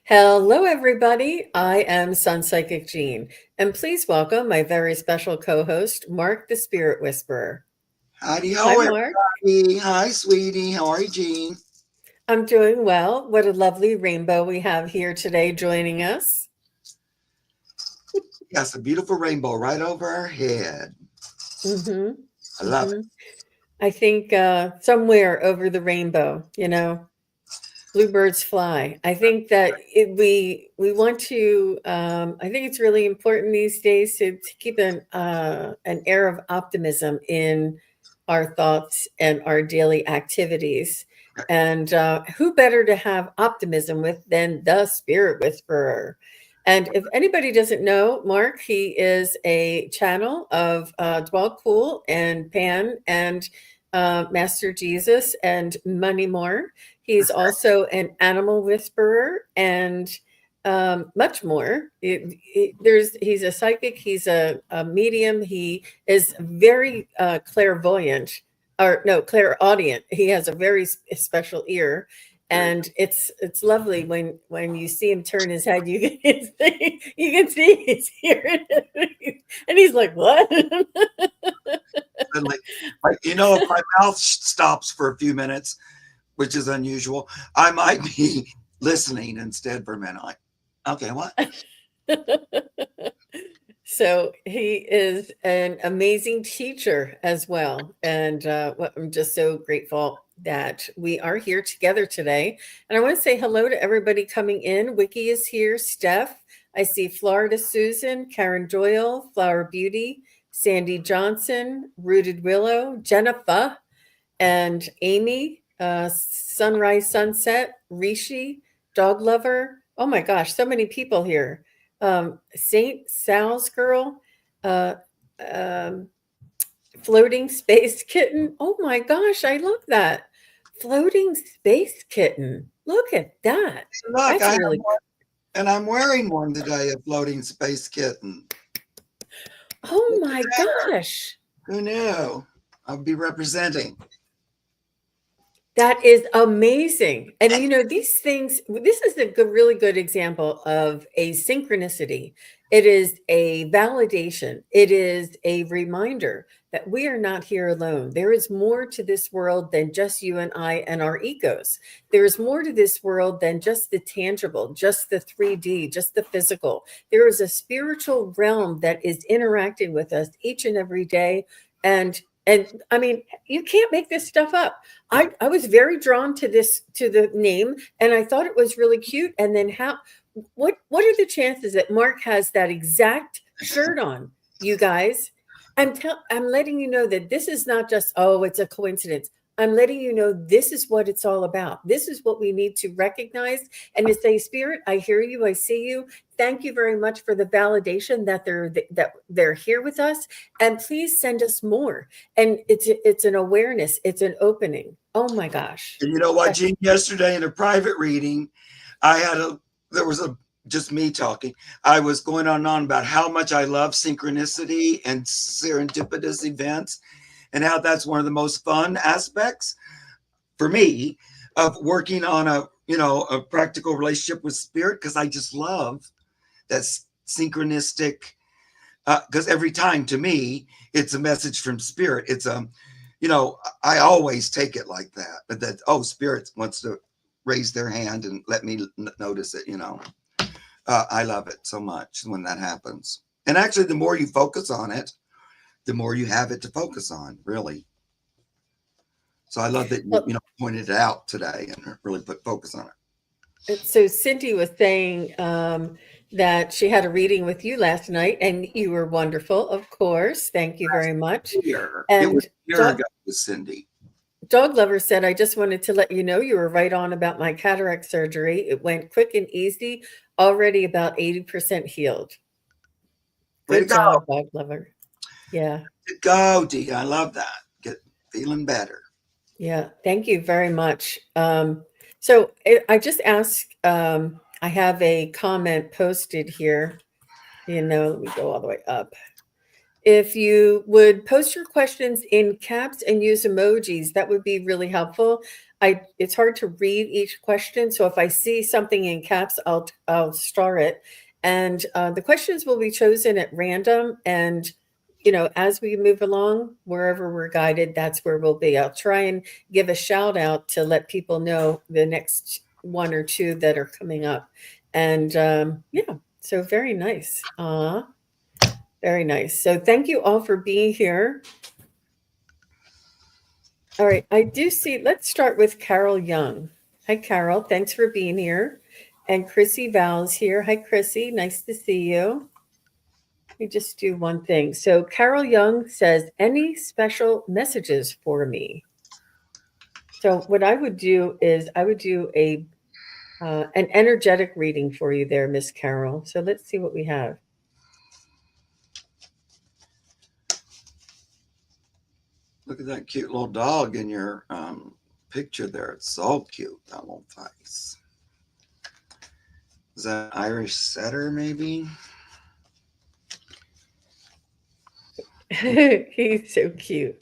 Hello, everybody. I am Sun Psychic Jean, and please welcome my very special co host, Mark the Spirit Whisperer. Howdy Hi, ho, Mark. everybody. Hi, sweetie. How are you, Jean? I'm doing well. What a lovely rainbow we have here today joining us. Yes, a beautiful rainbow right over our head. hmm I love hmm I think somewhere over the rainbow, bluebirds fly. I think that we want to. I think it's really important these days to keep an air of optimism in our thoughts and our daily activities. it. And who better to have optimism with than the Spirit Whisperer? And if anybody doesn't know, Mark, he is a channel of Dwell Cool and Pan and Master Jesus and many more. He's also an animal whisperer and much more. He's a psychic. He's a medium. He is very clairvoyant, or no, clairaudient. He has a very special ear, Very and it's lovely when you see him turn his head. You can see he's hearing it, and he's like, "What?" suddenly, if my mouth stops for a few minutes, which is unusual, I might be listening instead for a minute. Like, okay, what? So he is an amazing teacher as well. And I'm just so grateful that we are here together today. And I want to say hello to everybody coming in. Wiki is here, Steph. I see Florida Susan, Karen Doyle, Flower Beauty, Sandy Johnson, Rooted Willow, Jennifer, and Amy, Sunrise Sunset, Rishi, Dog Lover. Oh my gosh, so many people here. Saint Sal's Girl, uh, um, Floating Space Kitten. Oh my gosh, I love that. Floating Space Kitten. Look at that. Look, That's I have really one, and I'm wearing one today, a floating space kitten. Oh Look at my there. gosh. Who knew? I'll be representing. That is amazing. And these things, this is a really good example of a synchronicity. It is a validation. It is a reminder that we are not here alone. There is more to this world than just you and I and our egos. There is more to this world than just the tangible, just the 3D, just the physical. There is a spiritual realm that is interacting with us each and every day. And I mean, you can't make this stuff up. I was very drawn to the name, and I thought it was really cute. And then what are the chances that Mark has that exact shirt on, you guys? I'm letting you know that this is not just, oh, it's a coincidence. I'm letting you know this is what it's all about. This is what we need to recognize and to say, Spirit, I hear you, I see you. Thank you very much for the validation that they're here with us, and please send us more. And it's an awareness, it's an opening. Oh my gosh. And you know what, Gene? Yesterday in a private reading, I had a there was a just me talking. I was going on and on about how much I love synchronicity and serendipitous events, and how that's one of the most fun aspects for me of working on a practical relationship with spirit, because I just love that synchronistic. Because every time to me, it's a message from spirit. It's I always take it like that. But that spirit wants to raise their hand and let me notice it. I love it so much when that happens. And actually, the more you focus on it, the more you have it to focus on. Really. So I love that Well, pointed it out today and really put focus on it. so Cindy was saying that she had a reading with you last night, and you were wonderful, of course. Thank you very much. It was And a year ago with Cindy. Dog Lover said, I just wanted to let you know you were right on about my cataract surgery. It went quick and easy, already about 80% healed. Way to Good go. job, Dog Lover. Yeah. Go, D. I love that. Get feeling better. Yeah. Thank you very much. So I just asked, I have a comment posted here. Let me go all the way up. If you would post your questions in caps and use emojis, that would be really helpful. It's hard to read each question, so if I see something in caps, I'll star it. And the questions will be chosen at random, and as we move along, wherever we're guided, that's where we'll be. I'll try and give a shout out to let people know the next one or two that are coming up. And yeah, so very nice. Very nice. So thank you all for being here. All right, I do see, let's start with Carol Young. Hi, Carol. Thanks for being here. And Chrissy Val's here. Hi, Chrissy. Nice to see you. Let me just do one thing. So Carol Young says, any special messages for me? So what I would do is I would do an energetic reading for you there, Miss Carol. So let's see what we have. Look at that cute little dog in your picture there. It's so cute, that little face. Is that Irish setter, maybe? He's so cute.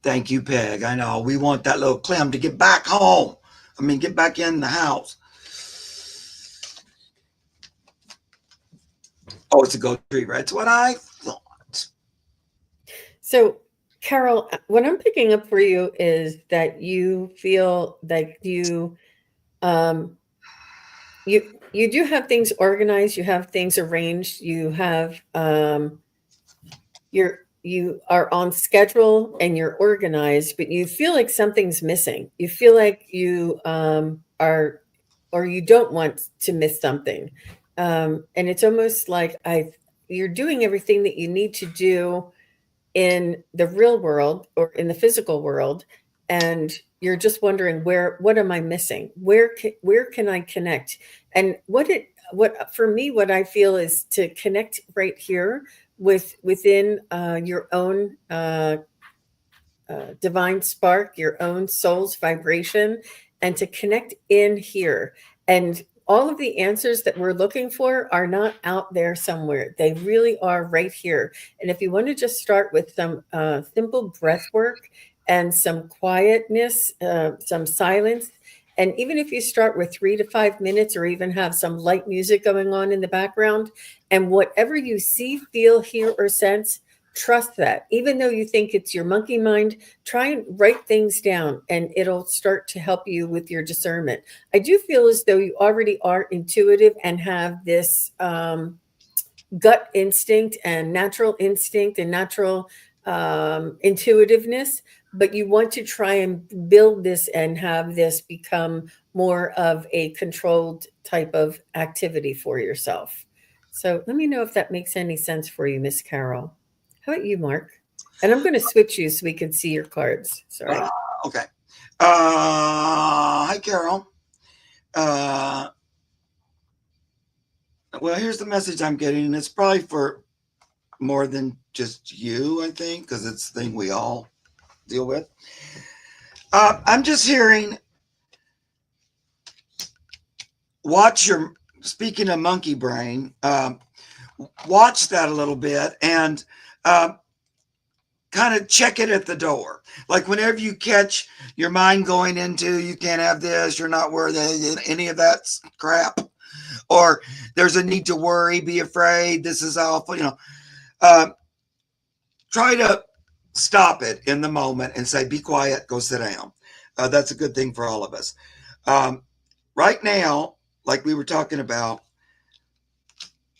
Thank you, Peg. I know. We want that little Clem to get back home. I mean, get back in the house. Oh, it's a goat retriever. That's what I thought. So, Carol, what I'm picking up for you is that you feel like you do have things organized, you have things arranged, you have you are on schedule and you're organized, but you feel like something's missing. You feel like you are, or you don't want to miss something. And it's almost like you're doing everything that you need to do in the real world or in the physical world, and you're just wondering what am I missing? Where can I connect? And what for me, what I feel is to connect right here within your own divine spark, your own soul's vibration, and to connect in here. And all of the answers that we're looking for are not out there somewhere. They really are right here. And if you want to just start with some simple breath work and some quietness, some silence, and even if you start with 3 to 5 minutes or even have some light music going on in the background, and whatever you see, feel, hear, or sense, trust that. Even though you think it's your monkey mind, try and write things down and it'll start to help you with your discernment. I do feel as though you already are intuitive and have this gut instinct and natural intuitiveness, but you want to try and build this and have this become more of a controlled type of activity for yourself. So let me know if that makes any sense for you, Miss Carol. How about you, Mark? And I'm going to switch you so we can see your cards. Sorry. Okay. Hi, Carol. Well, here's the message I'm getting. It's probably for more than just you, I think, because it's the thing we all deal with. I'm just hearing, speaking of monkey brain, watch that a little bit and kind of check it at the door. Like whenever you catch your mind going into, you can't have this, you're not worthy, any of that crap, or there's a need to worry, be afraid, this is awful, try to stop it in the moment and say, be quiet, go sit down. That's a good thing for all of us. Right now, like we were talking about,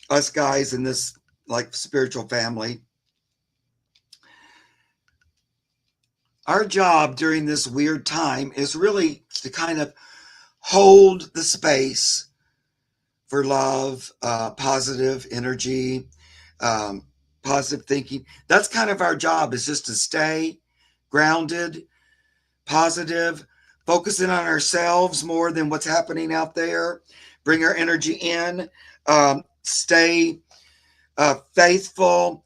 us guys in this like spiritual family, our job during this weird time is really to kind of hold the space for love, positive energy, positive thinking. That's kind of our job, is just to stay grounded, positive, focusing on ourselves more than what's happening out there, bring our energy in, stay faithful.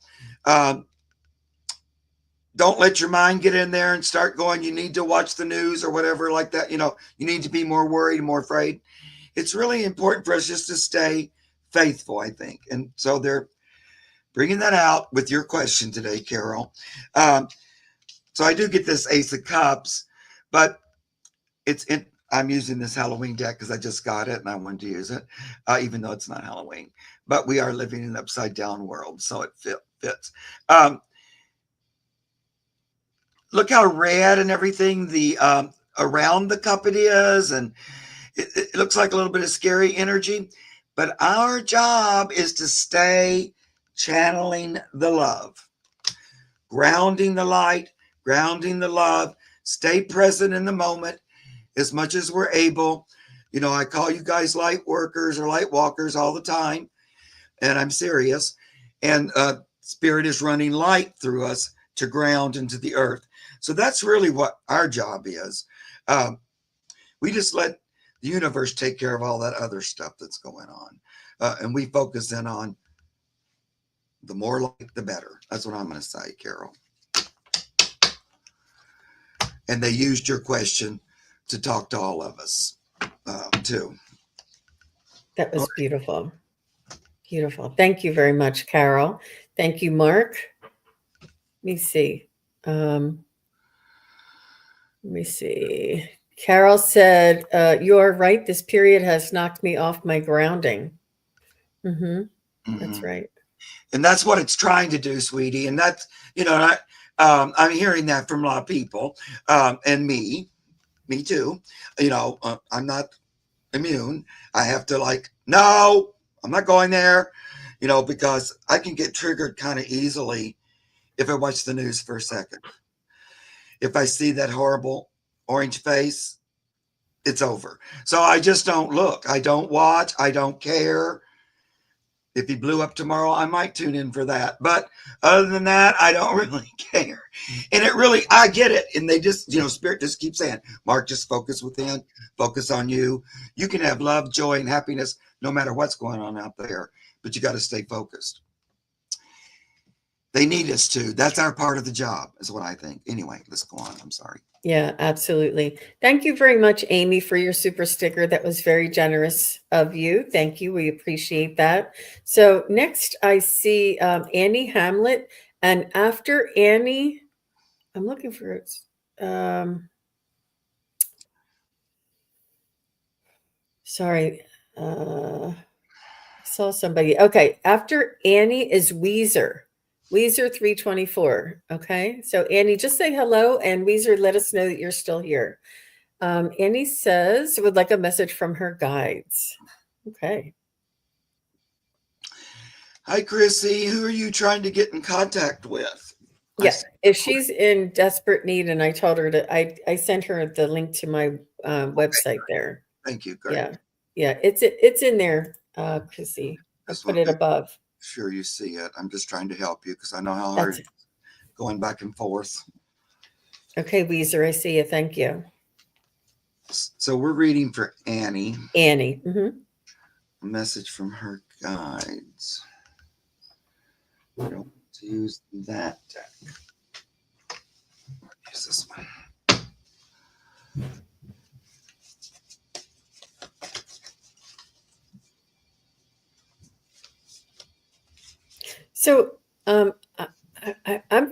Don't let your mind get in there and start going, you need to watch the news or whatever like that. You need to be more worried, more afraid. it's really important for us just to stay faithful, I think. And so they're bringing that out with your question today, Carol. So I do get this Ace of Cups, but I'm using this Halloween deck because I just got it and I wanted to use it, even though it's not Halloween. But we are living in an upside down world, so it fits. Look how red and everything the around the cup it is, and it looks like a little bit of scary energy. But our job is to stay channeling the love, grounding the light, grounding the love, stay present in the moment as much as we're able. You know, I call you guys light workers or light walkers all the time, and I'm serious. And Spirit is running light through us to ground into the earth. So that's really what our job is. We just let the universe take care of all that other stuff that's going on. And we focus in on the more light, the better. That's what I'm going to say, Carol. And they used your question to talk to all of us, too. That was beautiful. Beautiful. Thank you very much, Carol. Thank you, Mark. Let me see. Carol said, you are right. This period has knocked me off my grounding. That's right. And that's what it's trying to do, sweetie. And that's, you know, I'm hearing that from a lot of people, and me too. You know, I'm not immune. I have to no, I'm not going there, you know, because I can get triggered kind of easily if I watch the news for a second. If I see that horrible orange face, it's over. So I just don't look. I don't watch. I don't care. If he blew up tomorrow, I might tune in for that. But other than that, I don't really care. And I get it. And they just, you know, Spirit just keeps saying, Mark, just focus within, focus on you. You can have love, joy, and happiness no matter what's going on out there, but you got to stay focused. They need us to. That's our part of the job, is what I think. Anyway, let's go on. I'm sorry. Yeah, absolutely. Thank you very much, Amy, for your super sticker. That was very generous of you. Thank you. We appreciate that. So next I see Annie Hamlet. And after Annie, I'm looking for it. Sorry. I saw somebody. Okay. After Annie is Weezer. Weezer 324. Okay. So Annie, just say hello, and Weezer, let us know that you're still here. Annie says would like a message from her guides. Okay. Hi, Chrissy. Who are you trying to get in contact with? Yes. If she's in desperate need, and I told her to, I sent her the link to my website there. Thank you. Great. Yeah. Yeah. It's in there, Chrissy. I put it above. Sure you see it. I'm just trying to help you because I know how hard it's going back and forth. Okay, Weezer, I see you. Thank you. So we're reading for Annie. Annie. A message from her guides. I don't want to use that deck. Use this one. So I'm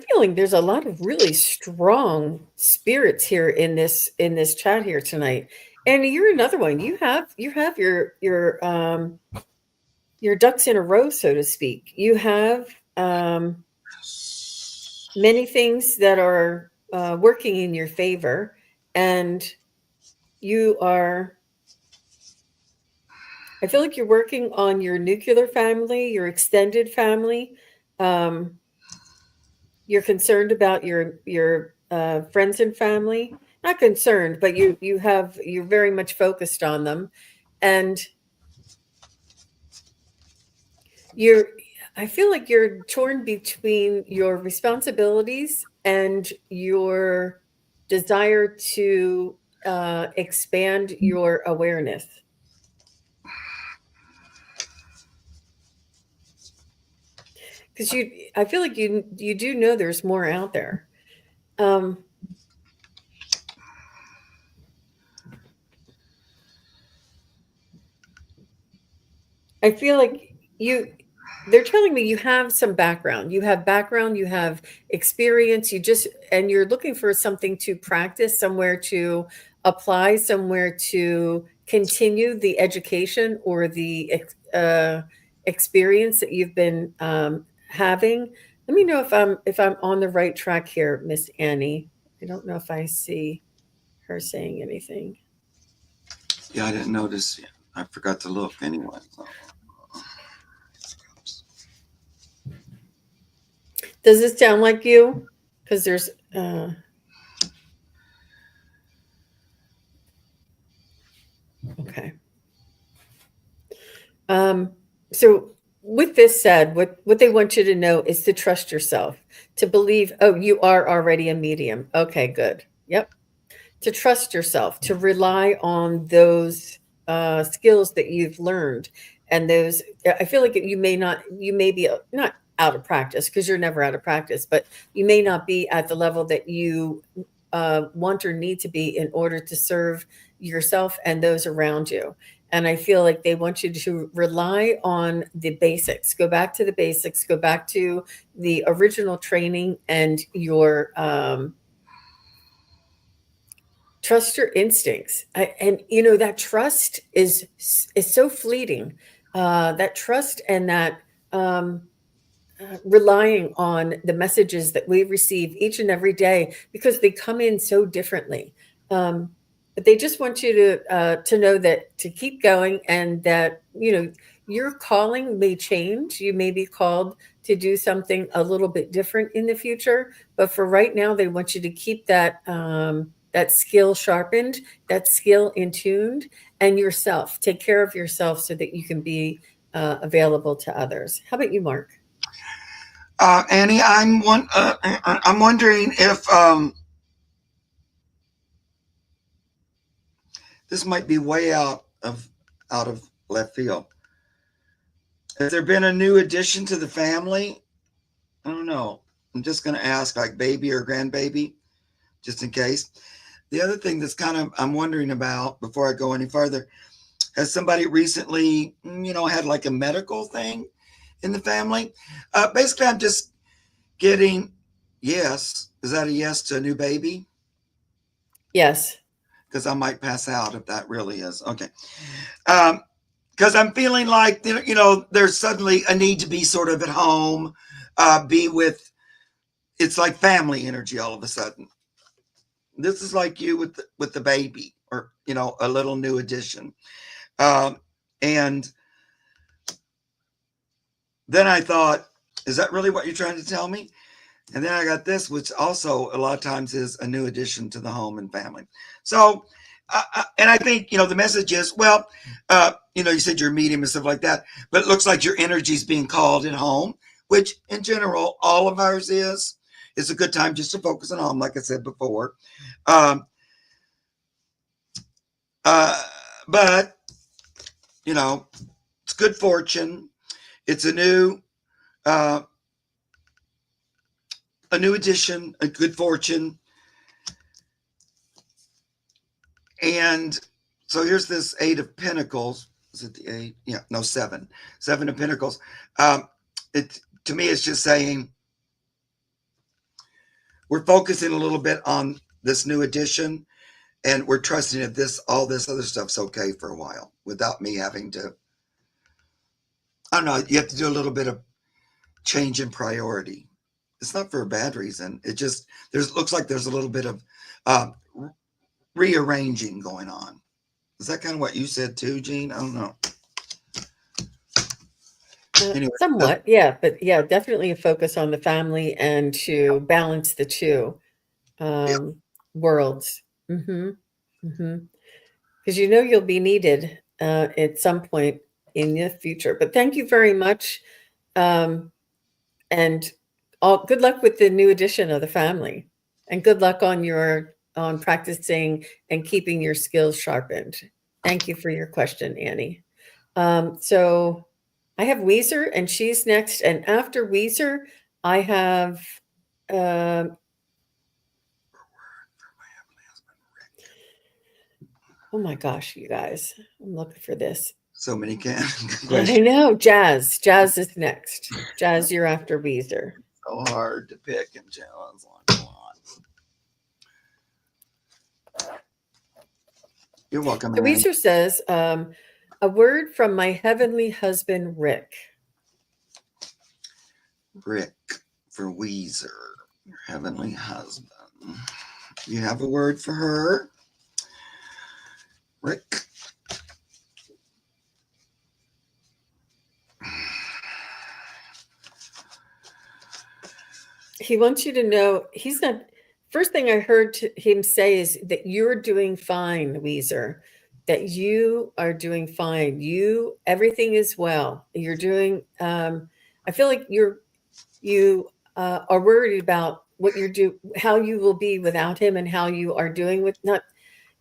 feeling there's a lot of really strong spirits here in this chat here tonight. And you're another one. You have your ducks in a row, so to speak. You have many things that are working in your favor, and you are. I feel like you're working on your nuclear family, your extended family. You're concerned about your friends and family. Not concerned, but you're very much focused on them, and I feel like you're torn between your responsibilities and your desire to expand your awareness. Because I feel like you do know there's more out there. I feel like they're telling me you have some background. You have background, you have experience, and you're looking for something to practice, somewhere to apply, somewhere to continue the education or the experience that you've been having. Let me know if I'm on the right track here, Miss Annie. I don't know if I see her saying anything. Yeah, I didn't notice. I forgot to look anyway. So. Does this sound like you? Because there's okay. Um, so with this said, what they want you to know is to trust yourself, to believe, oh, you are already a medium. Okay, good. Yep. To trust yourself, to rely on those skills that you've learned. And those, I feel like you may be not out of practice because you're never out of practice, but you may not be at the level that you want or need to be in order to serve yourself and those around you. And I feel like they want you to rely on the basics, go back to the basics, go back to the original training and your trust your instincts. And that trust is so fleeting. That trust and that relying on the messages that we receive each and every day because they come in so differently. But they just want you to know that to keep going and that your calling may change. You may be called to do something a little bit different in the future, but for right now, they want you to keep that skill sharpened, that skill in tuned, and yourself. Take care of yourself so that you can be available to others. How about you, Mark? Annie, I'm wondering if this might be way out of left field. Has there been a new addition to the family? I don't know. I'm just going to ask, like baby or grandbaby, just in case. The other thing that's kind of I'm wondering about before I go any further, has somebody recently, had like a medical thing in the family? Basically, I'm just getting yes. Is that a yes to a new baby? Yes. Because I might pass out if that really is okay. Because I'm feeling like there's suddenly a need to be sort of at home, be with. It's like family energy all of a sudden. This is like you with the baby, or a little new addition. And then I thought, is that really what you're trying to tell me? And then I got this, which also a lot of times is a new addition to the home and family. So, and I think, the message is, well, you said you're a medium and stuff like that, but it looks like your energy is being called at home, which in general, all of ours is. It's a good time just to focus on home, like I said before. But, it's good fortune. It's a new addition, a good fortune. And so here's this 8 of Pentacles. Is it the 8? Yeah, no, 7. 7 of Pentacles. It to me, it's just saying we're focusing a little bit on this new addition, and we're trusting that all this other stuff's okay for a while without me having to. I don't know. You have to do a little bit of change in priority. It's not for a bad reason. It just looks like there's a little bit of rearranging going on. Is that kind of what you said too, Jean? I don't know. Anyway, Somewhat, yeah, but yeah, definitely a focus on the family and to balance the two yeah. worlds. Mm-hmm. Mm-hmm. Because you'll be needed at some point in the future. But thank you very much, and all good luck with the new addition of the family, and good luck on practicing and keeping your skills sharpened. Thank you for your question, Annie. So I have Weezer, and she's next. And after Weezer, I have, um oh my gosh, you guys, I'm looking for this. So many I questions. know. Jazz. Jazz is next. Jazz, you're after Weezer. So hard to pick and challenge like a lot. You're welcome, So Aaron. Weezer says, a word from my heavenly husband, Rick. Rick for Weezer, your heavenly husband. You have a word for her, Rick? He wants you to know he's not. First thing I heard him say is that you're doing fine, Weezer. That you are doing fine. Everything is well. You're doing. I feel like you are worried about what how you will be without him, and how you are doing with not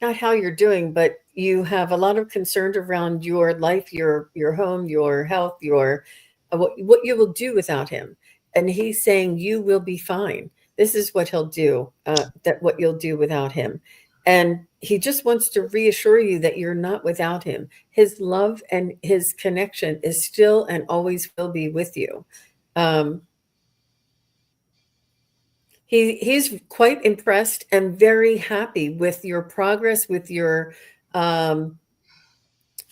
how you're doing, but you have a lot of concern around your life, your home, your health, your what you will do without him. And he's saying you will be fine. This is what he'll do. That what you'll do without him. And he just wants to reassure you that you're not without him. His love and his connection is still and always will be with you. Um, he's quite impressed and very happy with your progress, with your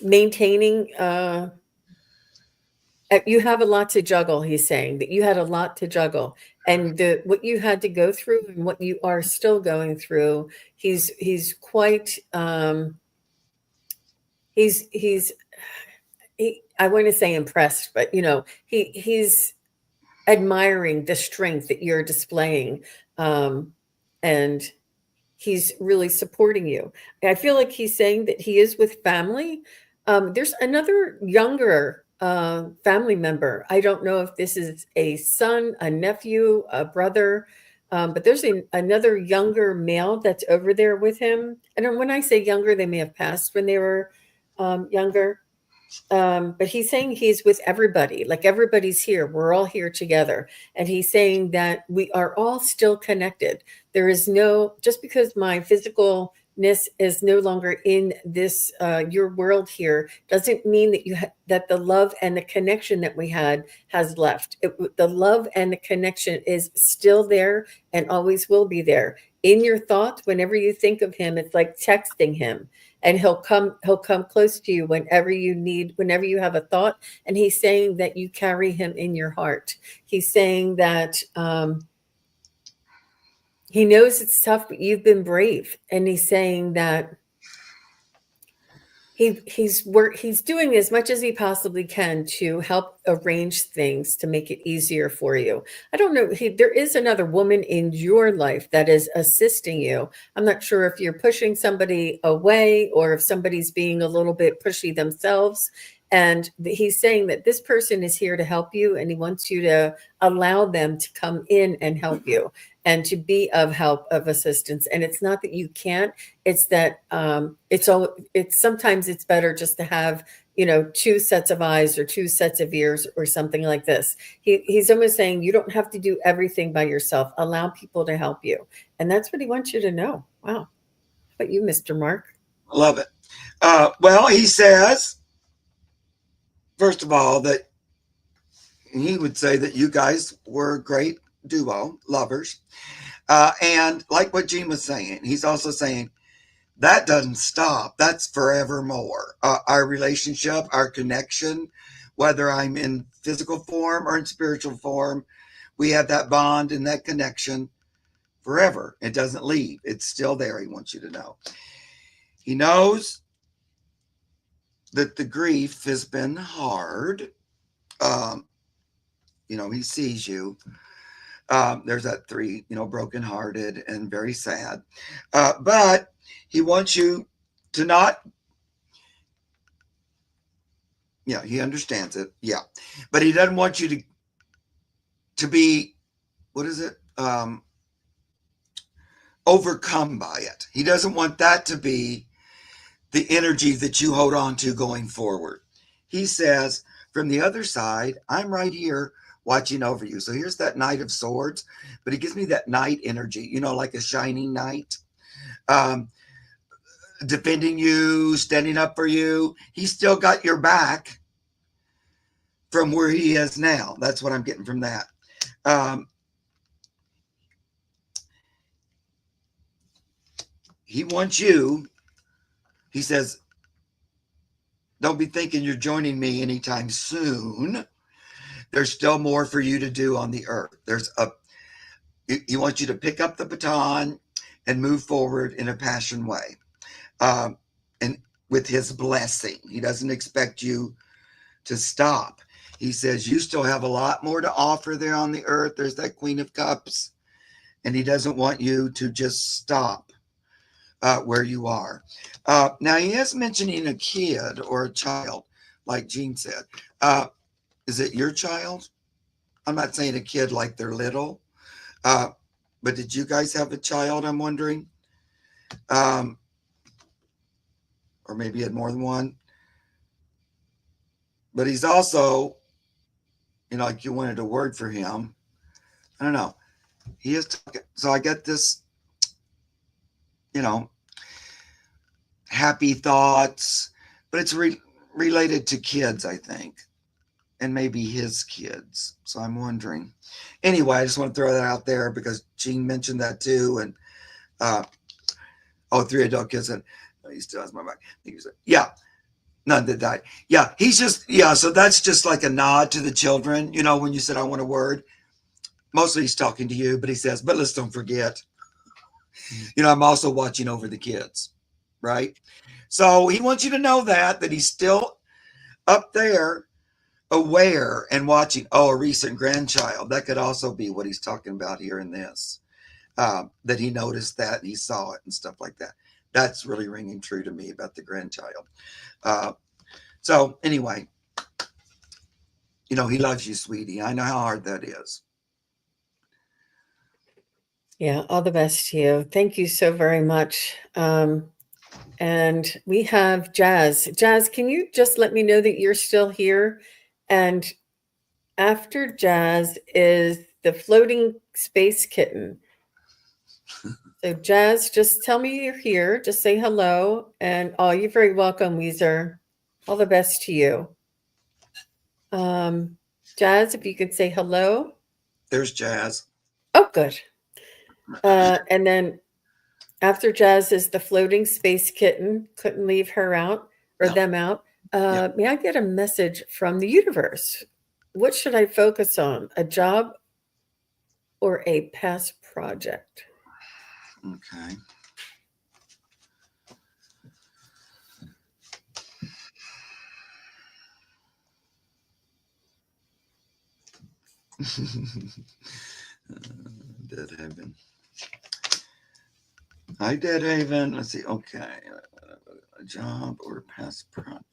maintaining. You have a lot to juggle. He's saying that you had a lot to juggle, and what you had to go through and what you are still going through. He's quite. I want to say impressed, but he's admiring the strength that you're displaying, and he's really supporting you. I feel like he's saying that he is with family. There's another younger family member. I don't know if this is a son, a nephew, a brother, but there's another younger male that's over there with him. And when I say younger, they may have passed when they were younger. But he's saying he's with everybody, like everybody's here. We're all here together. And he's saying that we are all still connected. There is just because my physicalness is no longer in this, your world here, doesn't mean that that the love and the connection that we had has left. The love and the connection is still there and always will be there. In your thoughts, whenever you think of him, it's like texting him, and he'll come close to you whenever you have a thought. And he's saying that you carry him in your heart. He's saying that he knows it's tough, but you've been brave. And he's saying that he's doing as much as he possibly can to help arrange things to make it easier for you. I don't know. There is another woman in your life that is assisting you. I'm not sure if you're pushing somebody away or if somebody's being a little bit pushy themselves. And he's saying that this person is here to help you, and he wants you to allow them to come in and help you and to be of help, of assistance. And it's not that you can't, it's that it's sometimes it's better just to have, two sets of eyes or two sets of ears or something like this. He's almost saying you don't have to do everything by yourself. Allow people to help you. And that's what he wants you to know. Wow. How about you, Mr. Mark? I love it. Well, he says, first of all, that he would say that you guys were a great duo, lovers. And like what Gene was saying, he's also saying that doesn't stop. That's forevermore. Our relationship, our connection, whether I'm in physical form or in spiritual form, we have that bond and that connection forever. It doesn't leave. It's still there. He wants you to know. He knows that the grief has been hard. He sees you. There's that 3, brokenhearted and very sad. But he wants you to not, he understands it. Yeah. But he doesn't want you to be, what is it? Overcome by it. He doesn't want that to be the energy that you hold on to going forward. He says, from the other side, I'm right here watching over you. So here's that Knight of Swords, but it gives me that knight energy, like a shining knight. defending you, standing up for you. He's still got your back from where he is now. That's what I'm getting from that. He wants you. He says, don't be thinking you're joining me anytime soon. There's still more for you to do on the earth. He wants you to pick up the baton and move forward in a passion way. And with his blessing, he doesn't expect you to stop. He says, you still have a lot more to offer there on the earth. There's that Queen of Cups. And he doesn't want you to just stop where you are. Now, he is mentioning a kid or a child, like Jean said. Is it your child? I'm not saying a kid like they're little. But did you guys have a child, I'm wondering? Or maybe you had more than one. But he's also, like you wanted a word for him. I don't know. He is talking. So I get this, happy thoughts, but it's related to kids, I think, and maybe his kids. So I'm wondering. Anyway, I just want to throw that out there because Jean mentioned that too. And 3 adult kids, and he still has my back. Yeah, none that died. Yeah, he's just, so that's just like a nod to the children. When you said, I want a word, mostly he's talking to you, but he says, but let's don't forget, I'm also watching over the kids, right? So he wants you to know that he's still up there, aware and watching. A recent grandchild. That could also be what he's talking about here in this, that he noticed that and he saw it and stuff like that. That's really ringing true to me about the grandchild. So anyway, he loves you, sweetie. I know how hard that is. Yeah, all the best to you. Thank you so very much. And we have Jazz. Jazz, can you just let me know that you're still here? And after Jazz is the floating space kitten. So Jazz, just tell me you're here. Just say hello. And you're very welcome, Weezer. All the best to you. Jazz, if you could say hello. There's Jazz. Oh, good. And then after Jazz is the floating space kitten. Couldn't leave her out or them out. May I get a message from the universe? What should I focus on? A job or a past project? Okay. Deadhaven. Hi, Deadhaven. Let's see. Okay. A job or a past project.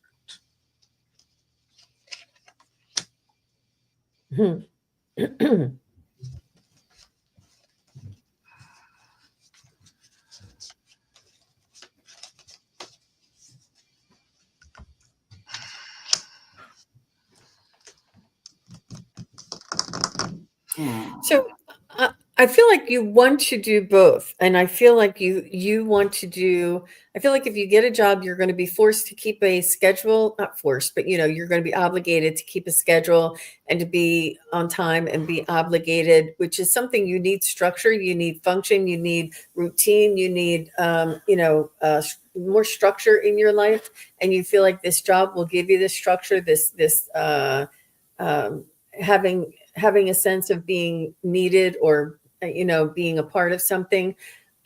So I feel like you want to do both. And I feel like you want to do, I feel like if you get a job, you're going to be forced to keep a schedule, not forced, but you're going to be obligated to keep a schedule and to be on time and be obligated, which is something you need structure, you need function, you need routine, you need, more structure in your life. And you feel like this job will give you this structure, having a sense of being needed or being a part of something.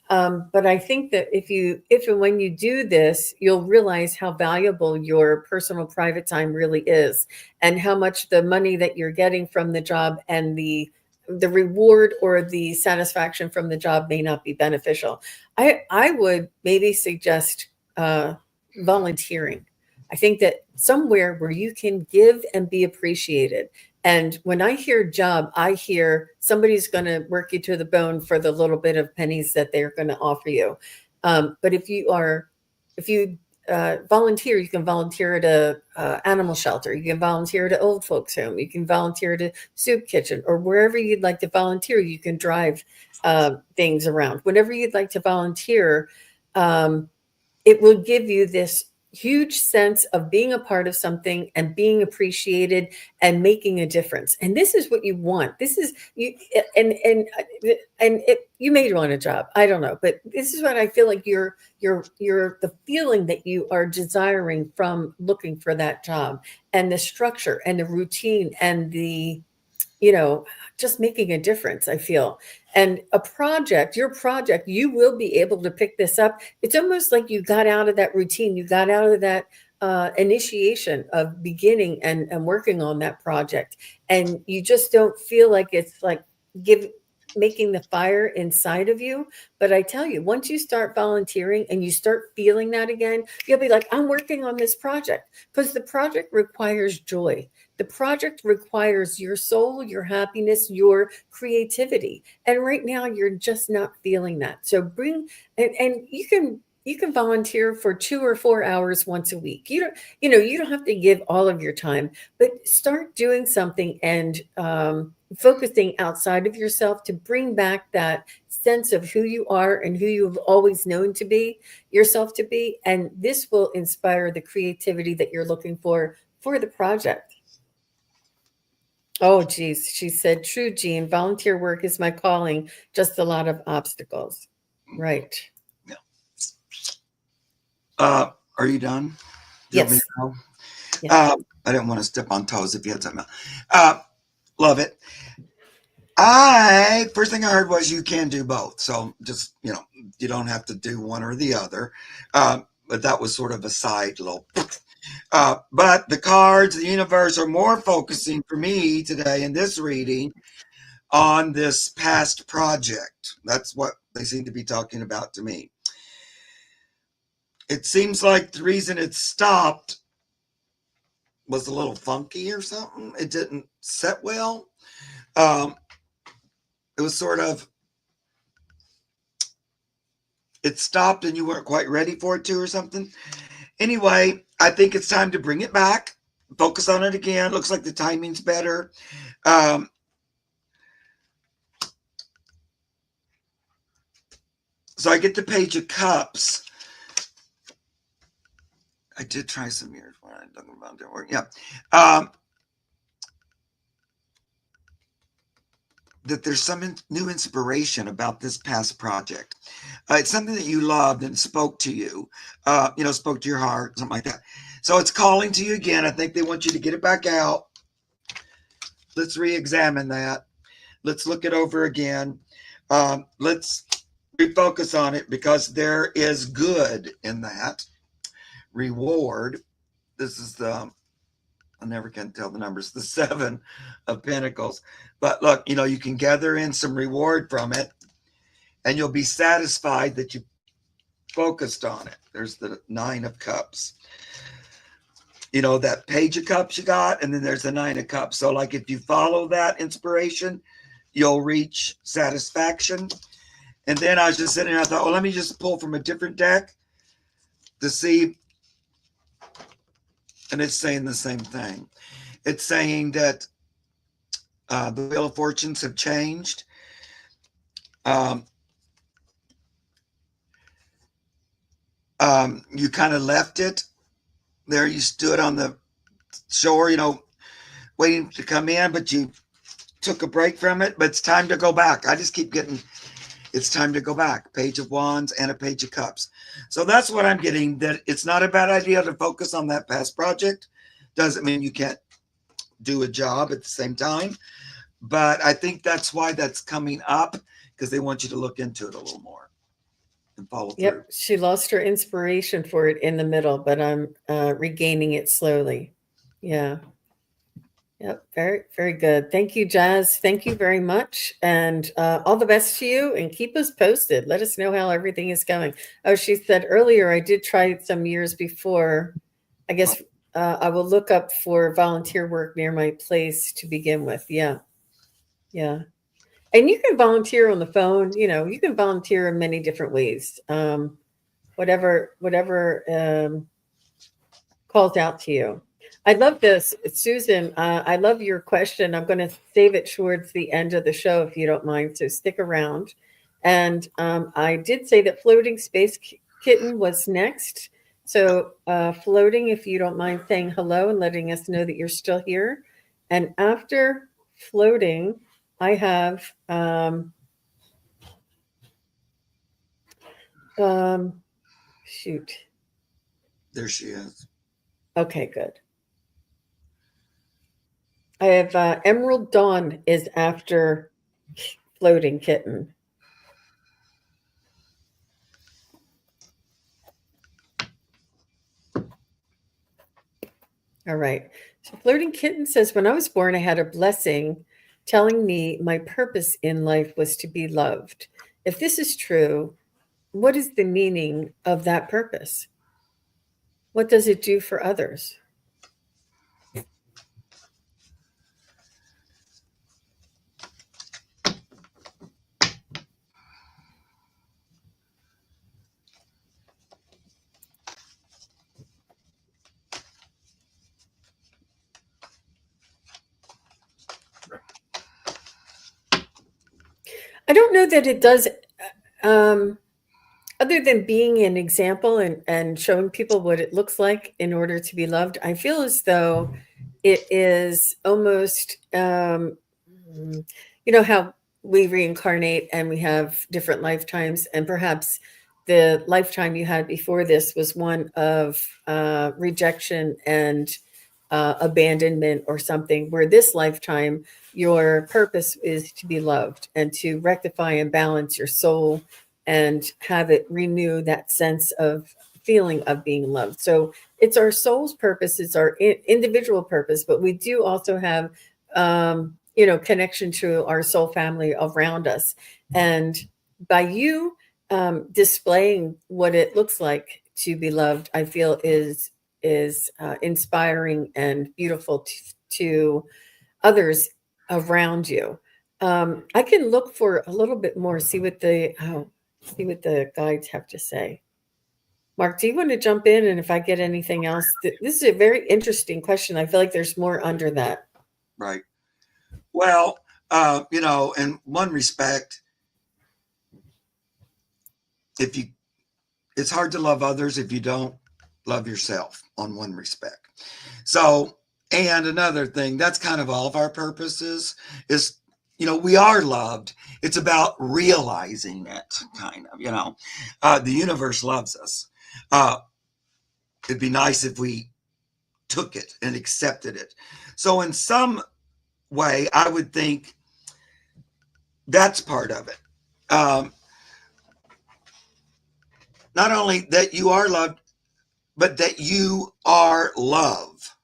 But I think that if and when you do this, you'll realize how valuable your personal private time really is, and how much the money that you're getting from the job and the reward or the satisfaction from the job may not be beneficial. I would maybe suggest volunteering. I think that somewhere where you can give and be appreciated. And when I hear job, I hear somebody's going to work you to the bone for the little bit of pennies that they're going to offer you. But if you volunteer, you can volunteer at a animal shelter. You can volunteer at an old folks home. You can volunteer at a soup kitchen, or wherever you'd like to volunteer. You can drive things around. Whenever you'd like to volunteer, it will give you this huge sense of being a part of something and being appreciated and making a difference. And this is what you want. This is you, you may want a job. I don't know, but this is what I feel like you're the feeling that you are desiring from looking for that job, and the structure and the routine and the, you know, just making a difference, I feel. And a project, your project, you will be able to pick this up. It's almost like you got out of that routine, you got out of that initiation of beginning and working on that project. And you just don't feel like it's like give making the fire inside of you. But I tell you, once you start volunteering and you start feeling that again, you'll be like, I'm working on this project, because the project requires joy. The project requires your soul, your happiness, your creativity. And right now you're just not feeling that. So bring and you can volunteer for 2 or 4 hours once a week. You don't have to give all of your time, but start doing something and focusing outside of yourself to bring back that sense of who you are and who you've always known to be yourself to be. And this will inspire the creativity that you're looking for the project. Oh, geez. She said, true, Jean. Volunteer work is my calling, just a lot of obstacles. Right. Yeah. Are you done? Do you want me Yes. to go? Yes. I didn't want to step on toes if you had something else. Love it. First thing I heard was you can do both. So just, you don't have to do one or the other. But that was sort of a side little. But the cards, the universe are more focusing for me today in this reading on this past project. That's what they seem to be talking about to me. It seems like the reason it stopped was a little funky or something. It didn't set well. It was sort of, it stopped and you weren't quite ready for it to or something. Anyway, I think it's time to bring it back. Focus on it again. Looks like the timing's better. So I get the Page of Cups. I did try some years when I talking about didn't work. Yeah. That there's some new inspiration about this past project. It's something that you loved and spoke to you, spoke to your heart, something like that. So it's calling to you again. I think they want you to get it back out. Let's re-examine that. Let's look it over again. Let's refocus on it, because there is good in that. Reward. This is I never can tell the numbers, the 7 of Pentacles. But look, you can gather in some reward from it, and you'll be satisfied that you focused on it. There's the 9 of Cups. That Page of Cups you got, and then there's the 9 of Cups. So like if you follow that inspiration, you'll reach satisfaction. And then I was just sitting there, I thought, well, let me just pull from a different deck to see. And it's saying the same thing. It's saying that the Wheel of Fortunes have changed. You kind of left it there. You stood on the shore, waiting to come in, but you took a break from it. But it's time to go back. I just keep getting, it's time to go back. Page of Wands and a Page of Cups. So that's what I'm getting, that it's not a bad idea to focus on that past project. Doesn't mean you can't do a job at the same time. But I think that's why that's coming up, because they want you to look into it a little more and follow through. Yep. She lost her inspiration for it in the middle, but I'm regaining it slowly. Yeah. Yep. Very, very good. Thank you, Jazz. Thank you very much. And all the best to you, and keep us posted. Let us know how everything is going. Oh, she said earlier, I did try it some years before. I guess I will look up for volunteer work near my place to begin with. Yeah. Yeah. And you can volunteer on the phone. You can volunteer in many different ways. Whatever calls out to you. I love this, Susan. I love your question. I'm going to save it towards the end of the show, if you don't mind. So stick around. And I did say that floating space Kitten was next. So, Floating, if you don't mind saying hello and letting us know that you're still here. And after Floating, I have shoot. There she is. Okay, good. I have Emerald Dawn is after Floating Kitten. All right. So Floating Kitten says, when I was born, I had a blessing telling me my purpose in life was to be loved. If this is true, what is the meaning of that purpose? What does it do for others? I don't know that it does, um, other than being an example and showing people what it looks like in order to be loved. I feel as though it is almost, you know, how we reincarnate and we have different lifetimes, and perhaps the lifetime you had before this was one of rejection and abandonment or something, where this lifetime your purpose is to be loved and to rectify and balance your soul and have it renew that sense of feeling of being loved. So it's our soul's purpose, it's our individual purpose, but we do also have you know, connection to our soul family around us. And by you displaying what it looks like to be loved, I feel is inspiring and beautiful to others around you. I can look for a little bit more, see what the guides have to say. Mark, do you want to jump in? And if I get anything else, this is a very interesting question. I feel like there's more under that. Right. Well, you know, in one respect, if you, it's hard to love others if you don't love yourself on one respect. So, and another thing, that's kind of all of our purposes is, you know, we are loved. It's about realizing it, kind of, you know. The universe loves us. It'd be nice if we took it and accepted it. So, in some way, I would think that's part of it. Not only that you are loved, but that you are love.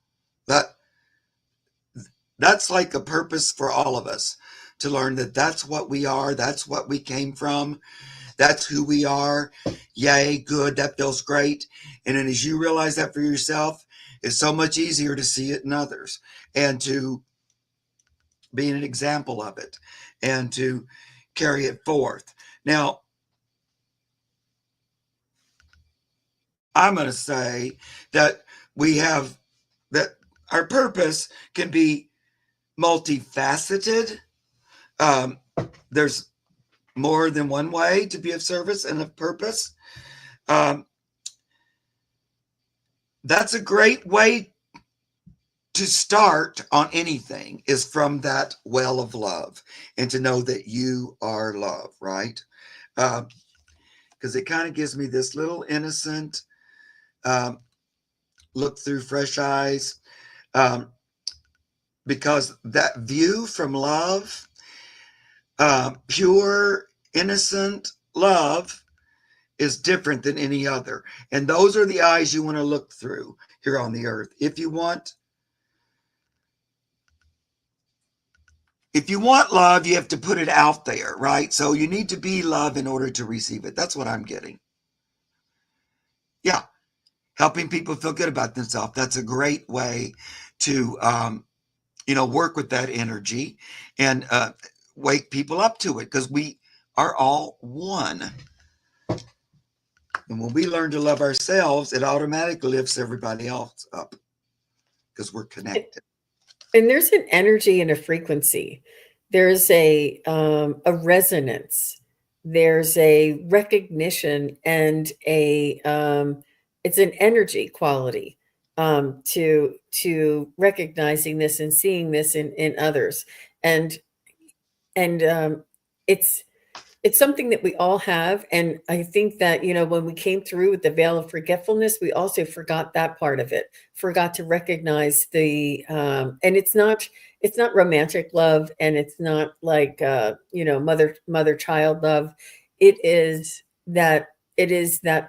That's like a purpose for all of us, to learn that that's what we are, that's what we came from, that's who we are. Yay, good, that feels great. And then as you realize that for yourself, it's so much easier to see it in others and to be an example of it and to carry it forth. Now, I'm going to say that we have that our purpose can be multifaceted. There's more than one way to be of service and of purpose. That's a great way to start on anything, is from that well of love, and to know that you are love, right? Because it kind of gives me this little innocent look through fresh eyes, because that view from love, pure, innocent love, is different than any other. And those are the eyes you want to look through here on the earth. If you want love, you have to put it out there, right? So you need to be love in order to receive it. That's what I'm getting. Yeah. Helping people feel good about themselves. That's a great way to, you know, work with that energy and wake people up to it, because we are all one. And when we learn to love ourselves, it automatically lifts everybody else up, because we're connected. And there's an energy and a frequency. There's a resonance there's a recognition and it's an energy quality to recognizing this and seeing this in others, and and it's something that we all have. And I think that, when we came through with the veil of forgetfulness, we also forgot that part of it, forgot to recognize and it's not romantic love, and it's not like, mother child love. It is that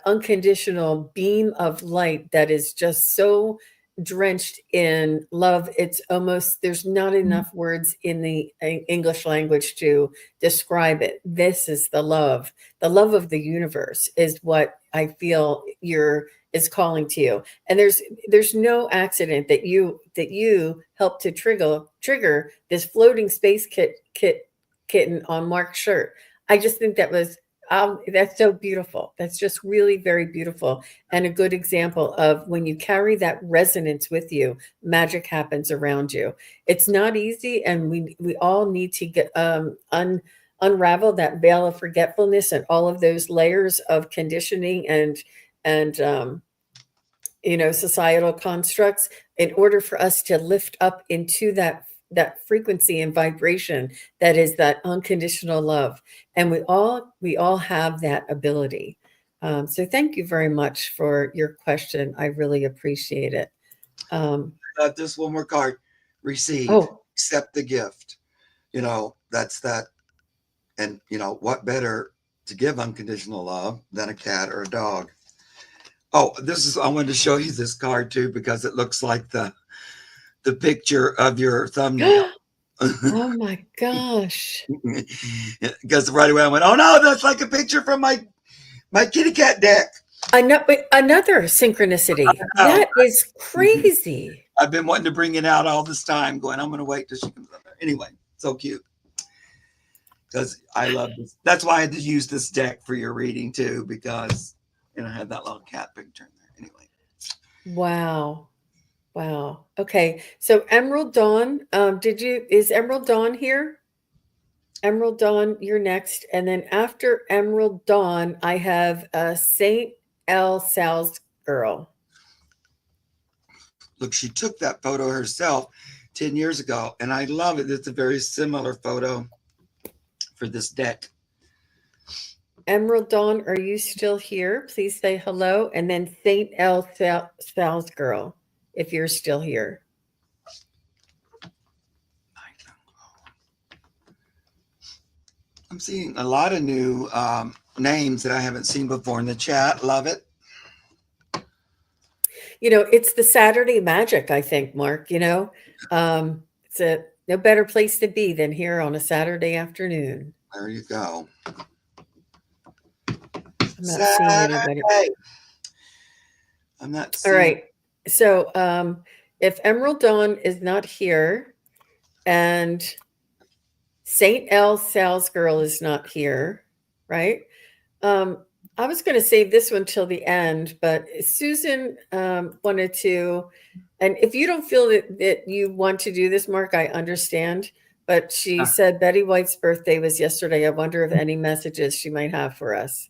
unconditional beam of light that is just so drenched in love. It's almost, there's not enough words in the English language to describe it. This is the love of the universe is what I feel is calling to you. And there's no accident that you helped to trigger this floating space kitten on Mark's shirt. I just think that's so beautiful. That's just really very beautiful, and a good example of when you carry that resonance with you, magic happens around you. It's not easy, and we all need to get unravel that veil of forgetfulness and all of those layers of conditioning and societal constructs in order for us to lift up into that frequency and vibration that is that unconditional love. And we all have that ability. So thank you very much for your question. I really appreciate it. This one more card. Receive. Oh, Accept the gift. That's that. And what better to give unconditional love than a cat or a dog? Oh, I wanted to show you this card too, because it looks like the picture of your thumbnail. oh my gosh. Because right away I went, oh no, that's like a picture from my kitty cat deck. Another synchronicity. That is crazy. I've been wanting to bring it out all this time, going, I'm going to wait till she comes up there. Anyway, so cute. Because I love this. That's why I had to use this deck for your reading too, because I had that little cat picture in there. Anyway. Wow. Okay. So Emerald Dawn, is Emerald Dawn here? Emerald Dawn, you're next. And then after Emerald Dawn, I have Saint L. Sal's girl. Look, she took that photo herself 10 years ago, and I love it. It's a very similar photo for this deck. Emerald Dawn, are you still here? Please say hello. And then Saint L. Sal's girl, if you're still here. I'm seeing a lot of new names that I haven't seen before in the chat. Love it. It's the Saturday magic, I think, Mark. It's no better place to be than here on a Saturday afternoon. There you go. I'm not seeing anybody. I'm not seeing. All right. So if Emerald Dawn is not here and Saint L. Sal's girl is not here, right? I was going to save this one till the end, but Susan wanted to, and if you don't feel that you want to do this, Mark, I understand. But she said Betty White's birthday was yesterday. I wonder if any messages she might have for us.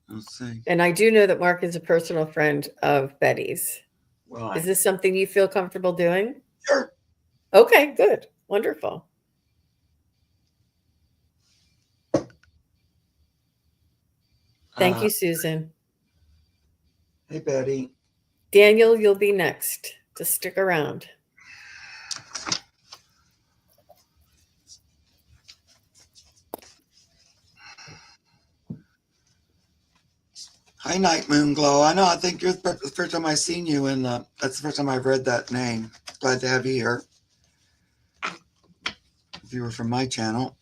Let's see. And I do know that Mark is a personal friend of Betty's. Well, is this something you feel comfortable doing? Sure. Okay, good. Wonderful. Thank you, Susan. Hey, Betty. Daniel, you'll be next. Just stick around. Hi, Night Moon Glow. I know. I think you're the first time I've seen you, and that's the first time I've read that name. Glad to have you here. If you were from my channel.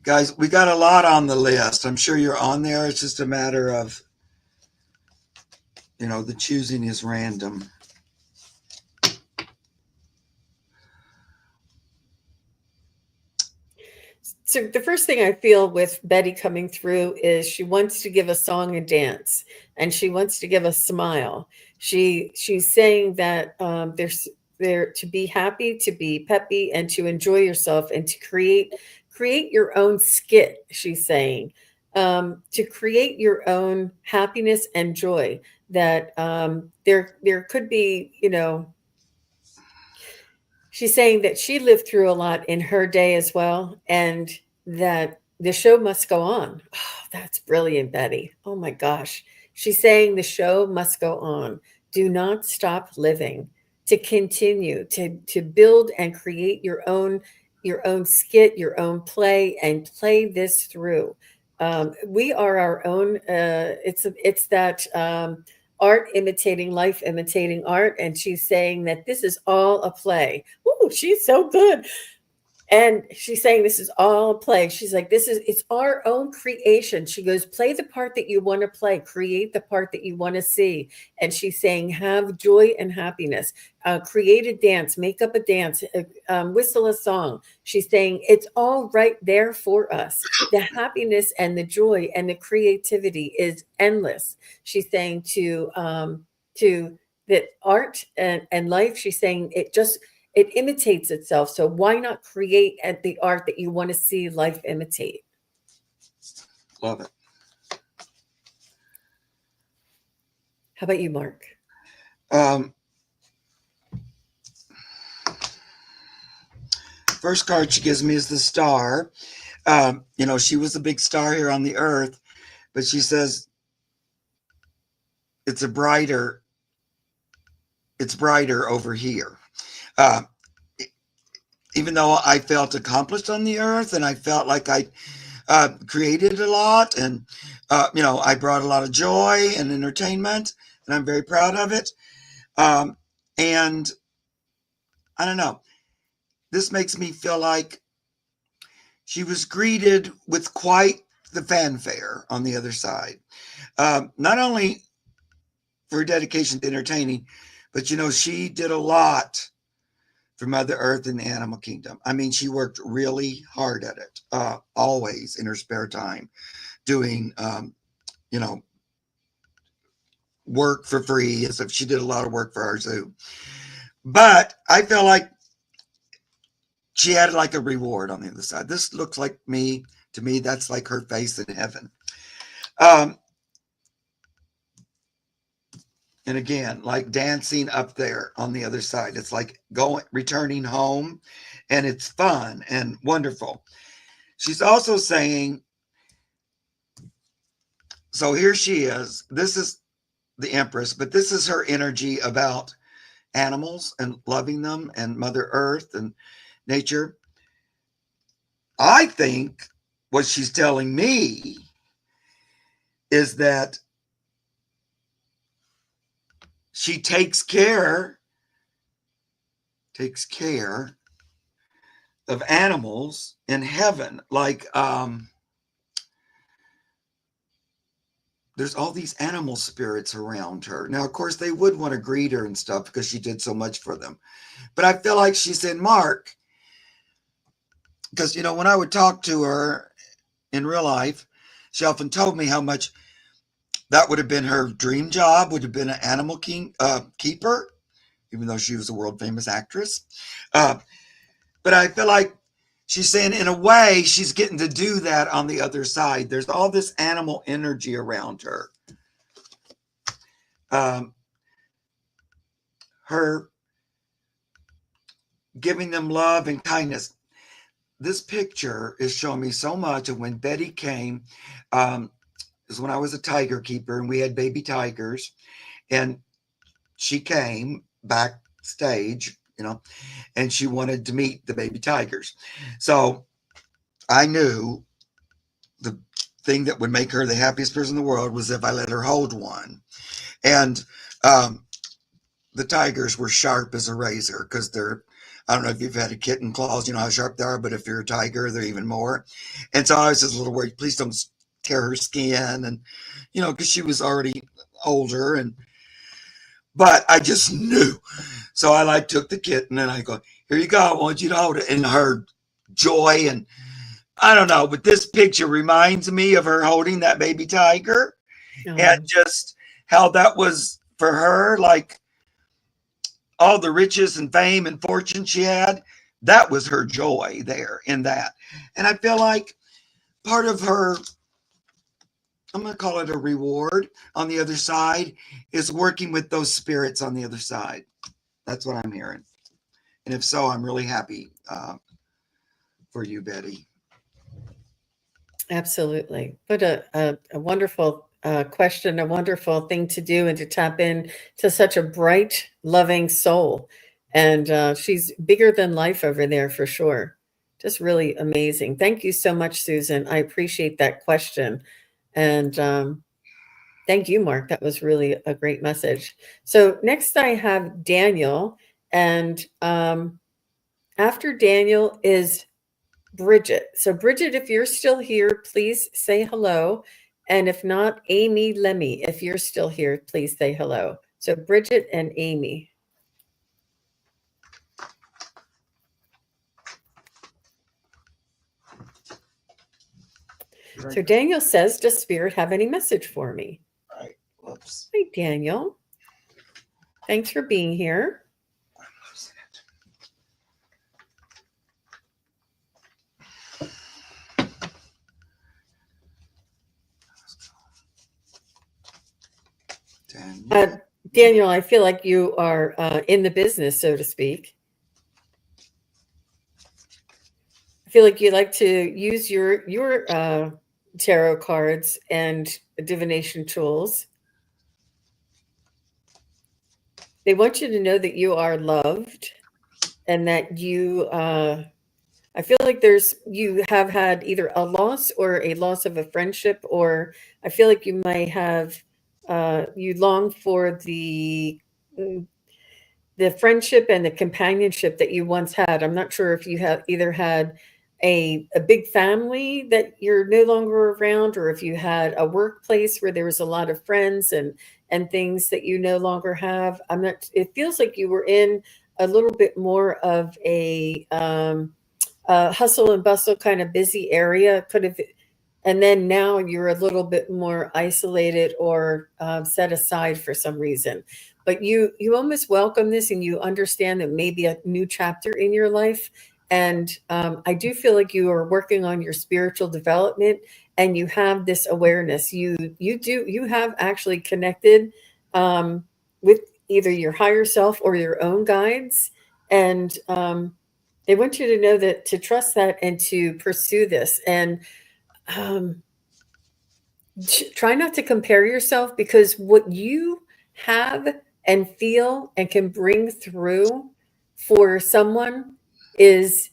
Guys, we got a lot on the list. I'm sure you're on there. It's just a matter of, the choosing is random. So the first thing I feel with Betty coming through is she wants to give a song and dance, and she wants to give a smile. She's saying that there to be happy, to be peppy, and to enjoy yourself, and to create your own skit. She's saying, to create your own happiness and joy. That there could be, she's saying that she lived through a lot in her day as well, and that the show must go on. Oh, that's brilliant, Betty. Oh my gosh. She's saying the show must go on. Do not stop living. To continue to build and create your own skit, your own play, and play this through. We are our own. It's that art imitating life, imitating art, and she's saying that this is all a play. Ooh, she's so good. And she's saying this is all a play. She's like, it's our own creation. She goes, play the part that you want to play, create the part that you want to see. And she's saying, have joy and happiness, create a dance, make up a dance, whistle a song. She's saying it's all right there for us. The happiness and the joy and the creativity is endless. She's saying to that art and life, she's saying it imitates itself. So why not create at the art that you want to see life imitate? Love it. How about you, Mark? First card she gives me is the star. She was a big star here on the earth, but she says it's brighter over here. Even though I felt accomplished on the earth and I felt like I created a lot, and I brought a lot of joy and entertainment, and I'm very proud of it. And I don't know, this makes me feel like she was greeted with quite the fanfare on the other side. Not only for her dedication to entertaining, but she did a lot for Mother Earth and the animal kingdom. I mean, she worked really hard at it, always in her spare time, doing, work for free, as if she did a lot of work for our zoo. But I feel like she had like a reward on the other side. This looks like to me, that's like her face in heaven. And again, like dancing up there on the other side. It's like returning home, and it's fun and wonderful. She's also saying, so here she is. This is the Empress, but this is her energy about animals and loving them and Mother Earth and nature. I think what she's telling me is that she takes care of animals in heaven. Like, there's all these animal spirits around her. Now, of course, they would want to greet her and stuff because she did so much for them. But I feel like she's in Mark, because, when I would talk to her in real life, she often told me how much that would have been her dream job, would have been an animal keeper, even though she was a world famous actress. But I feel like she's saying, in a way, she's getting to do that on the other side. There's all this animal energy around her. Her giving them love and kindness. This picture is showing me so much of when Betty came. Is when I was a tiger keeper and we had baby tigers, and she came backstage, and she wanted to meet the baby tigers. So I knew the thing that would make her the happiest person in the world was if I let her hold one. And the tigers were sharp as a razor, because I don't know if you've had a kitten claws, you know how sharp they are, but if you're a tiger, they're even more. And so I was just a little worried, please don't tear her skin, and because she was already older, but I just knew. So I took the kitten and I go, here you go, I want you to hold it. And her joy, and I don't know, but this picture reminds me of her holding that baby tiger, and just how that was for her, like all the riches and fame and fortune she had, that was her joy there in that. And I feel like part of her, I'm going to call it a reward on the other side, is working with those spirits on the other side. That's what I'm hearing. And if so, I'm really happy for you, Betty. Absolutely. What a wonderful question, a wonderful thing to do, and to tap in to such a bright, loving soul. And she's bigger than life over there for sure. Just really amazing. Thank you so much, Susan. I appreciate that question. And thank you, Mark. That was really a great message. So next I have Daniel. And after Daniel is Bridget. So, Bridget, if you're still here, please say hello. And if not, Amy Lemmy, if you're still here, please say hello. So, Bridget and Amy. So, Daniel says, does Spirit have any message for me? All right. Whoops. Hi, Daniel. Thanks for being here. I'm losing it. Daniel, I feel like you are in the business, so to speak. I feel like you like to use your tarot cards and divination tools. They want you to know that you are loved, and that you, I feel like you have had either a loss or a loss of a friendship, or I feel like you might have, you long for the friendship and the companionship that you once had. I'm not sure if you have either had a big family that you're no longer around, or if you had a workplace where there was a lot of friends and things that you no longer have. I'm not, it feels like you were in a little bit more of a hustle and bustle kind of busy area, could have, and then now you're a little bit more isolated or set aside for some reason. But you almost welcome this, and you understand that maybe a new chapter in your life. And I do feel like you are working on your spiritual development, and you have this awareness. You have actually connected with either your higher self or your own guides, and they want you to know that, to trust that and to pursue this. And try not to compare yourself, because what you have and feel and can bring through for someone is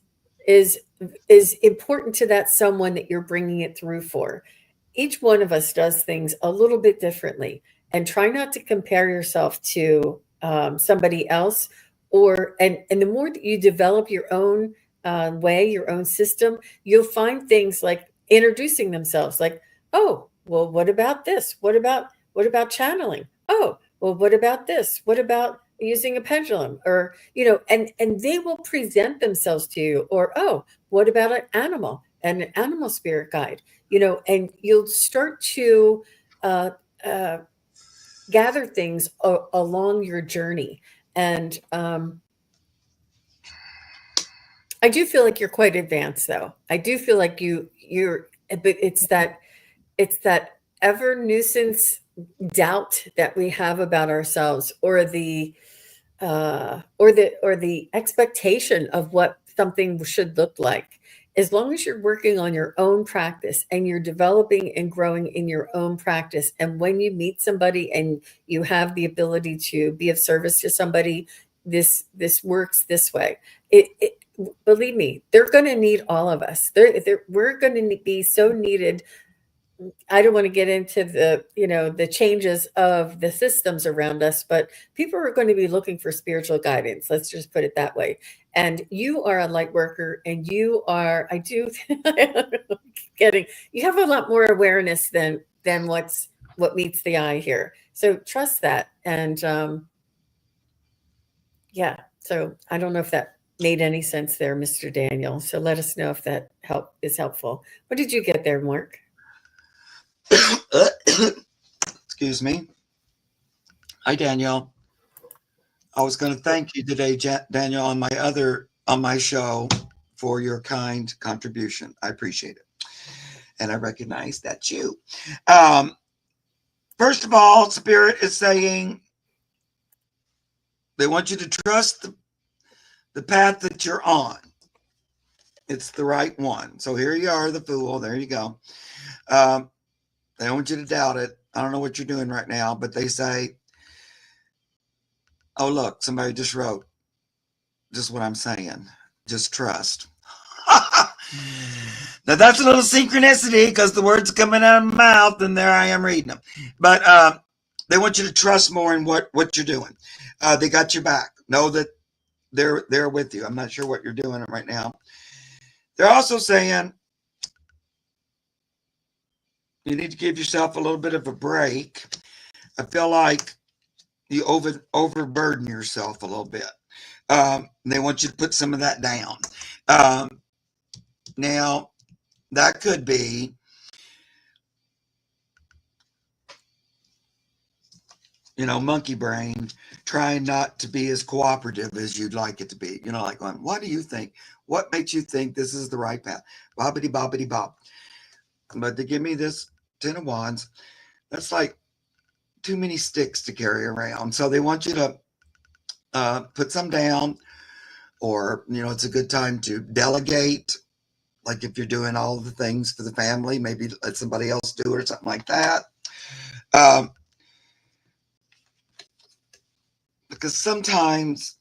important to that someone that you're bringing it through for. Each one of us does things a little bit differently, and try not to compare yourself to somebody else. And the more that you develop your own way, your own system, you'll find things like introducing themselves, like, oh, well, what about this? What about channeling? Oh, well, what about this? What about using a pendulum? Or, and they will present themselves to you. Or, oh, what about an animal spirit guide? And you'll start to gather things along your journey. And I do feel like you're quite advanced, though. I do feel like you're, but it's that ever nuisance doubt that we have about ourselves, or the expectation of what something should look like. As long as you're working on your own practice, and you're developing and growing in your own practice, and when you meet somebody and you have the ability to be of service to somebody, this works this way. Believe me, they're going to need all of us. We're going to be so needed. I don't want to get into the changes of the systems around us, but people are going to be looking for spiritual guidance. Let's just put it that way. And you are a light worker, and you have a lot more awareness than what meets the eye here. So trust that. And yeah, so I don't know if that made any sense there, Mr. Daniel. So let us know if that is helpful. What did you get there, Mark? Excuse me. Hi, Danielle. I was going to thank you today, Daniel, on my show for your kind contribution. I appreciate it. And I recognize that's you. First of all, Spirit is saying they want you to trust the path that you're on. It's the right one. So here you are, the Fool. There you go. They don't want you to doubt it. I don't know what you're doing right now, but they say, oh, look, somebody just wrote just what I'm saying. Just trust. Now that's a little synchronicity because the words coming out of my mouth and there I am reading them. But they want you to trust more in what you're doing. They got your back. Know that they're with you. I'm not sure what you're doing right now. They're also saying you need to give yourself a little bit of a break. I feel like you overburden yourself a little bit. They want you to put some of that down. Now, that could be monkey brain trying not to be as cooperative as you'd like it to be. Like going, what do you think? What makes you think this is the right path? Bobbity, bobbity, bob. But they give me this 10 of Wands. That's like too many sticks to carry around. So they want you to put some down, or, it's a good time to delegate. Like if you're doing all the things for the family, maybe let somebody else do it or something like that. Because sometimes,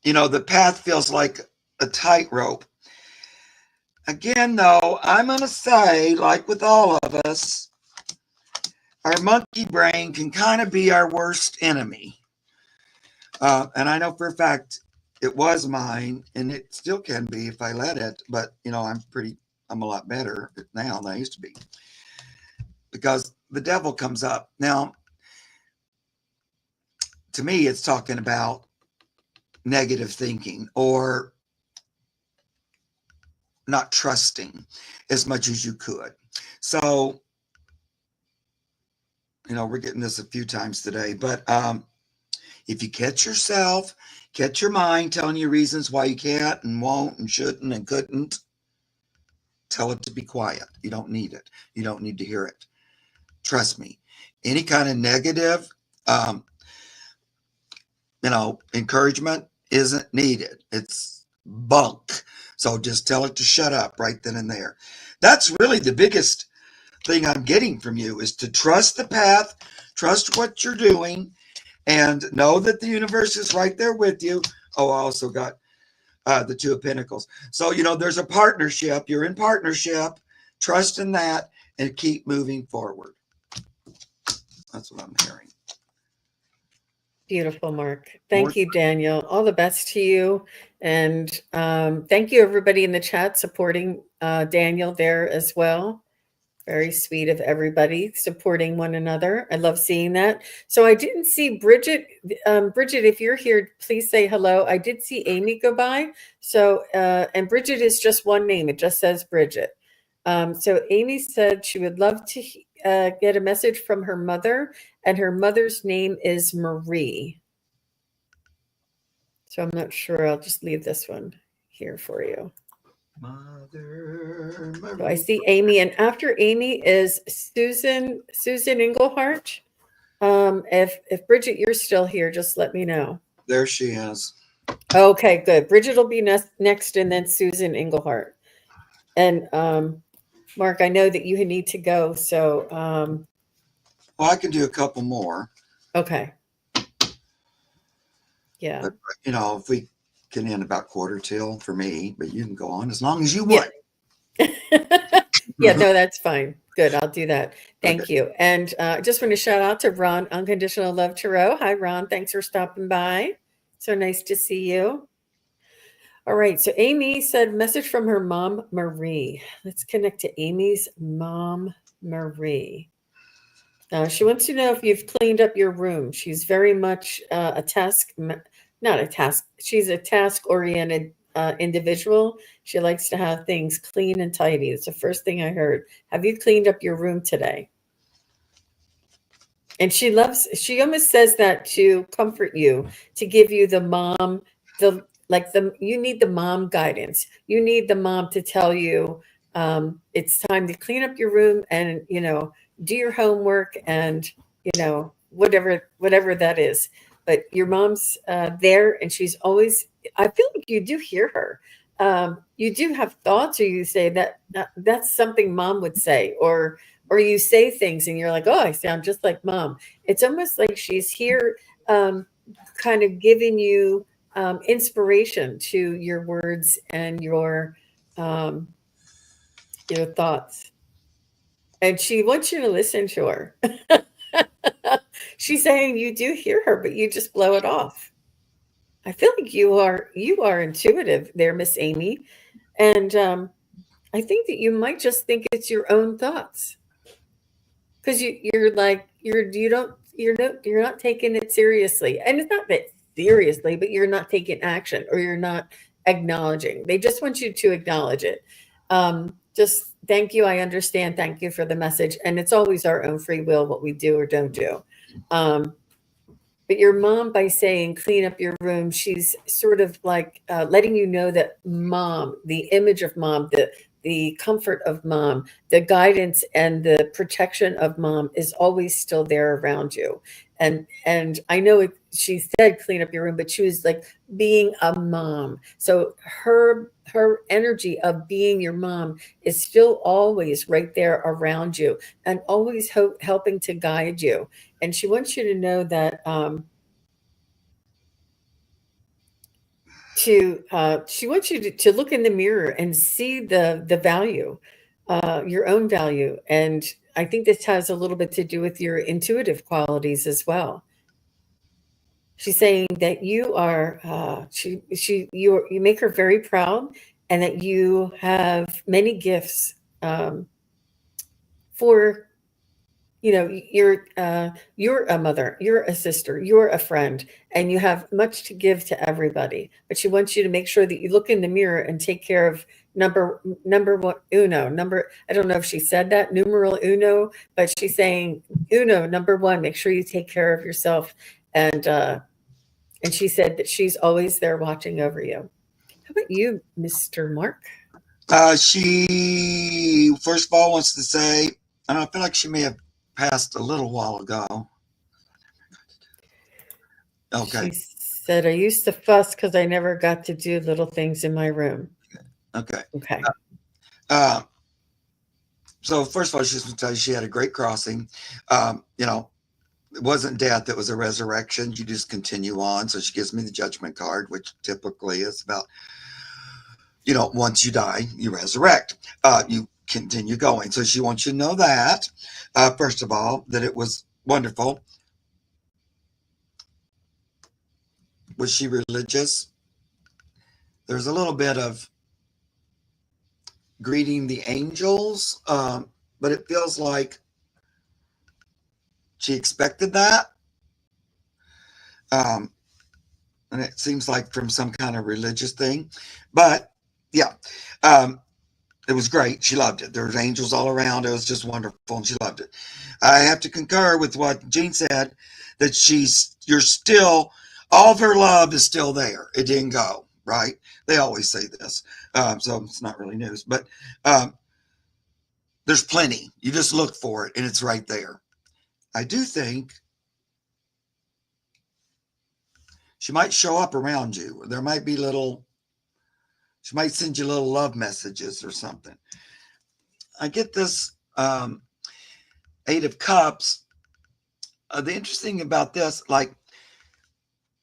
the path feels like a tightrope. Again, though, I'm going to say, like with all of us, our monkey brain can kind of be our worst enemy. And I know for a fact it was mine, and it still can be if I let it. But, I'm a lot better now than I used to be. Because the devil comes up. Now, to me, it's talking about negative thinking or not trusting as much as you could. So, we're getting this a few times today, but if you catch yourself, catch your mind telling you reasons why you can't and won't and shouldn't and couldn't, tell it to be quiet. You don't need it. You don't need to hear it. Trust me. Any kind of negative, encouragement isn't needed. It's bunk. So just tell it to shut up right then and there. That's really the biggest thing I'm getting from you, is to trust the path, trust what you're doing, and know that the universe is right there with you. Oh, I also got the Two of Pentacles. So, there's a partnership. You're in partnership. Trust in that and keep moving forward. That's what I'm hearing. Beautiful, Mark. Thank you, Daniel. All the best to you. And thank you, everybody in the chat supporting Daniel there as well. Very sweet of everybody supporting one another. I love seeing that. So I didn't see Bridget. Bridget, if you're here, please say hello. I did see Amy go by. So, and Bridget is just one name. It just says Bridget. So Amy said she would love to get a message from her mother, and her mother's name is Marie. So I'm not sure. I'll just leave this one here for you. Mother Marie. So I see Amy, and after Amy is Susan Englehart. If Bridget, you're still here, just let me know. There she is. Okay, good. Bridget will be next, and then Susan Englehart. And Mark, I know that you need to go, so well, I can do a couple more. Okay. Yeah. But, if we can end about 1:45 for me, but you can go on as long as you want. Yeah, no, that's fine. Good. I'll do that. Thank you. And I just want to shout out to Ron, Unconditional Love Tarot. Hi, Ron. Thanks for stopping by. So nice to see you. All right. So Amy said, message from her mom, Marie. Let's connect to Amy's mom, Marie. She wants to know if you've cleaned up your room. She's very much she's a task-oriented individual. She likes to have things clean and tidy. It's the first thing I heard. Have you cleaned up your room today? And she almost says that to comfort you, to give you the mom, you need the mom guidance. You need the mom to tell you, it's time to clean up your room and, do your homework and, whatever that is. But your mom's there, and she's always, I feel like you do hear her. You do have thoughts, or you say that's something mom would say, or you say things and you're like, oh, I sound just like mom. It's almost like she's here, um, kind of giving you inspiration to your words and um, your thoughts. And she wants you to listen to her. She's saying you do hear her, but you just blow it off. I feel like you are intuitive there, Miss Amy, and I think that you might just think it's your own thoughts. Because you're like you don't you're not taking it seriously, and it's not that seriously, but you're not taking action, or you're not acknowledging. They just want you to acknowledge it. Just thank you, I understand, thank you for the message, and it's always our own free will what we do or don't do. um, but your mom, by saying clean up your room, she's sort of like letting you know that mom, the image of mom, the comfort of mom, the guidance and the protection of mom is always still there around you. And I know she said clean up your room, but she was like being a mom. So her energy of being your mom is still always right there around you, and always helping to guide you. And she wants you to know that she wants you to look in the mirror and see the value, your own value. And I think this has a little bit to do with your intuitive qualities as well. She's saying that you are you make her very proud, and that you have many gifts, for you're a mother, you're a sister, you're a friend, and you have much to give to everybody. But she wants you to make sure that you look in the mirror and take care of number one, uno, number, I don't know if she said that, numeral uno, but she's saying uno, number one, make sure you take care of yourself. And she said that she's always there watching over you. How about you, Mr. Mark? She first of all wants to say, I don't know, I feel like she may have passed a little while ago. Okay. She said, I used to fuss because I never got to do little things in my room. Okay. Okay. So first of all, she just want to tell you she had a great crossing. It wasn't death, it was a resurrection. You just continue on. So she gives me the judgment card, which typically is about, once you die, you resurrect. You continue going. So she wants you to know that, first of all, that it was wonderful. Was she religious? There's a little bit of greeting the angels, but it feels like she expected that. And it seems like from some kind of religious thing. But yeah, it was great. She loved it. There was angels all around. It was just wonderful, and she loved it. I have to concur with what Jean said, that you're still, all of her love is still there. It didn't go, right? They always say this. So it's not really news, but there's plenty. You just look for it, and it's right there. I do think she might show up around you. There might be she might send you little love messages or something. I get this Eight of Cups. The interesting about this,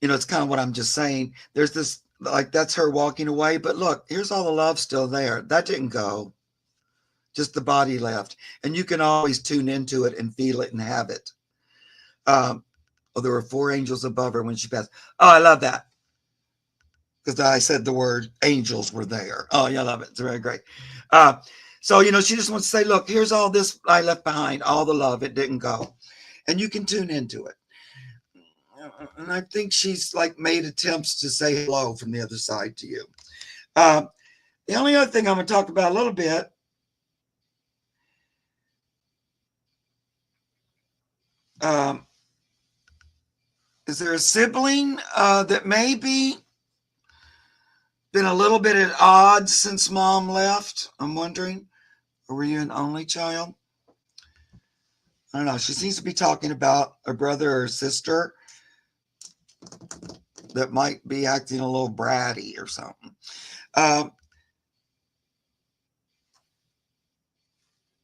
it's kind of what I'm just saying. There's this, that's her walking away. But look, here's all the love still there. That didn't go. Just the body left. And you can always tune into it and feel it and have it. There were 4 angels above her when she passed. Oh, I love that. Because I said the word angels were there. Oh, yeah, I love it. It's very great. So, she just wants to say, look, here's all this I left behind, all the love, it didn't go. And you can tune into it. And I think she's made attempts to say hello from the other side to you. The only other thing I'm going to talk about a little bit, Um, is there a sibling that maybe been a little bit at odds since mom left? I'm wondering. Or were you an only child? I don't know. She seems to be talking about a brother or sister that might be acting a little bratty or something.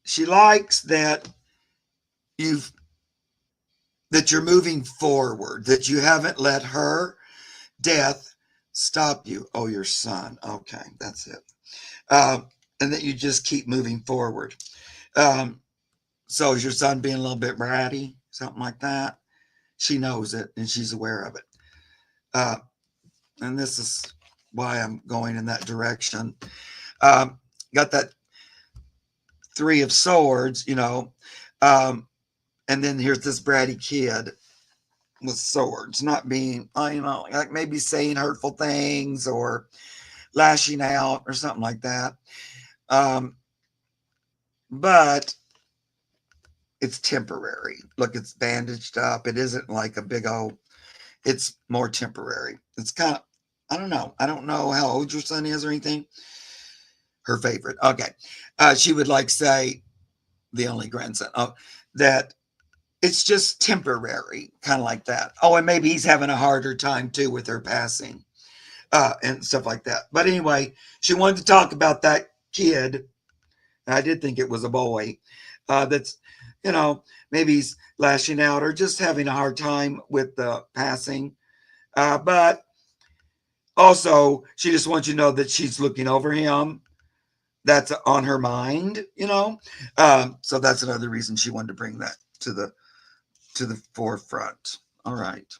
She likes that you're moving forward, that you haven't let her death stop you. Oh, your son. Okay, that's it. And that you just keep moving forward. So is your son being a little bit bratty, something like that? She knows it and she's aware of it. And this is why I'm going in that direction. Got that 3 of Swords, and then here's this bratty kid with swords, not being, like maybe saying hurtful things or lashing out or something like that. But it's temporary. Look, it's bandaged up. It isn't like a big old, it's more temporary. It's kind of, I don't know. I don't know how old your son is or anything. Her favorite. Okay. She would like say, the only grandson, that it's just temporary, kind of like that. Oh, and maybe he's having a harder time too with her passing and stuff like that. But anyway, she wanted to talk about that kid. And I did think it was a boy that's, maybe he's lashing out or just having a hard time with the passing. But also, she just wants you to know that she's looking over him. That's on her mind, so that's another reason she wanted to bring that to the forefront. All right.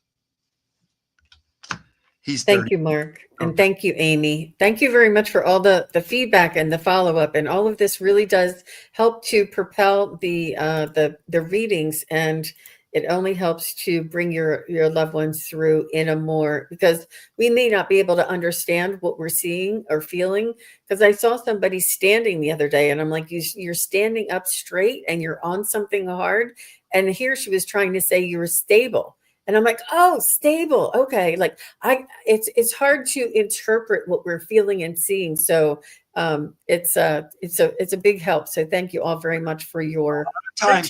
He's 30. Thank you, Mark. And thank you, Amy. Thank you very much for all the feedback and the follow-up. And all of this really does help to propel the readings, and it only helps to bring your loved ones through in a more, because we may not be able to understand what we're seeing or feeling. Because I saw somebody standing the other day and I'm like, you're standing up straight and you're on something hard. And here she was trying to say you were stable. And I'm like, oh, stable. Okay. Like it's hard to interpret what we're feeling and seeing. So it's a big help. So thank you all very much for your time.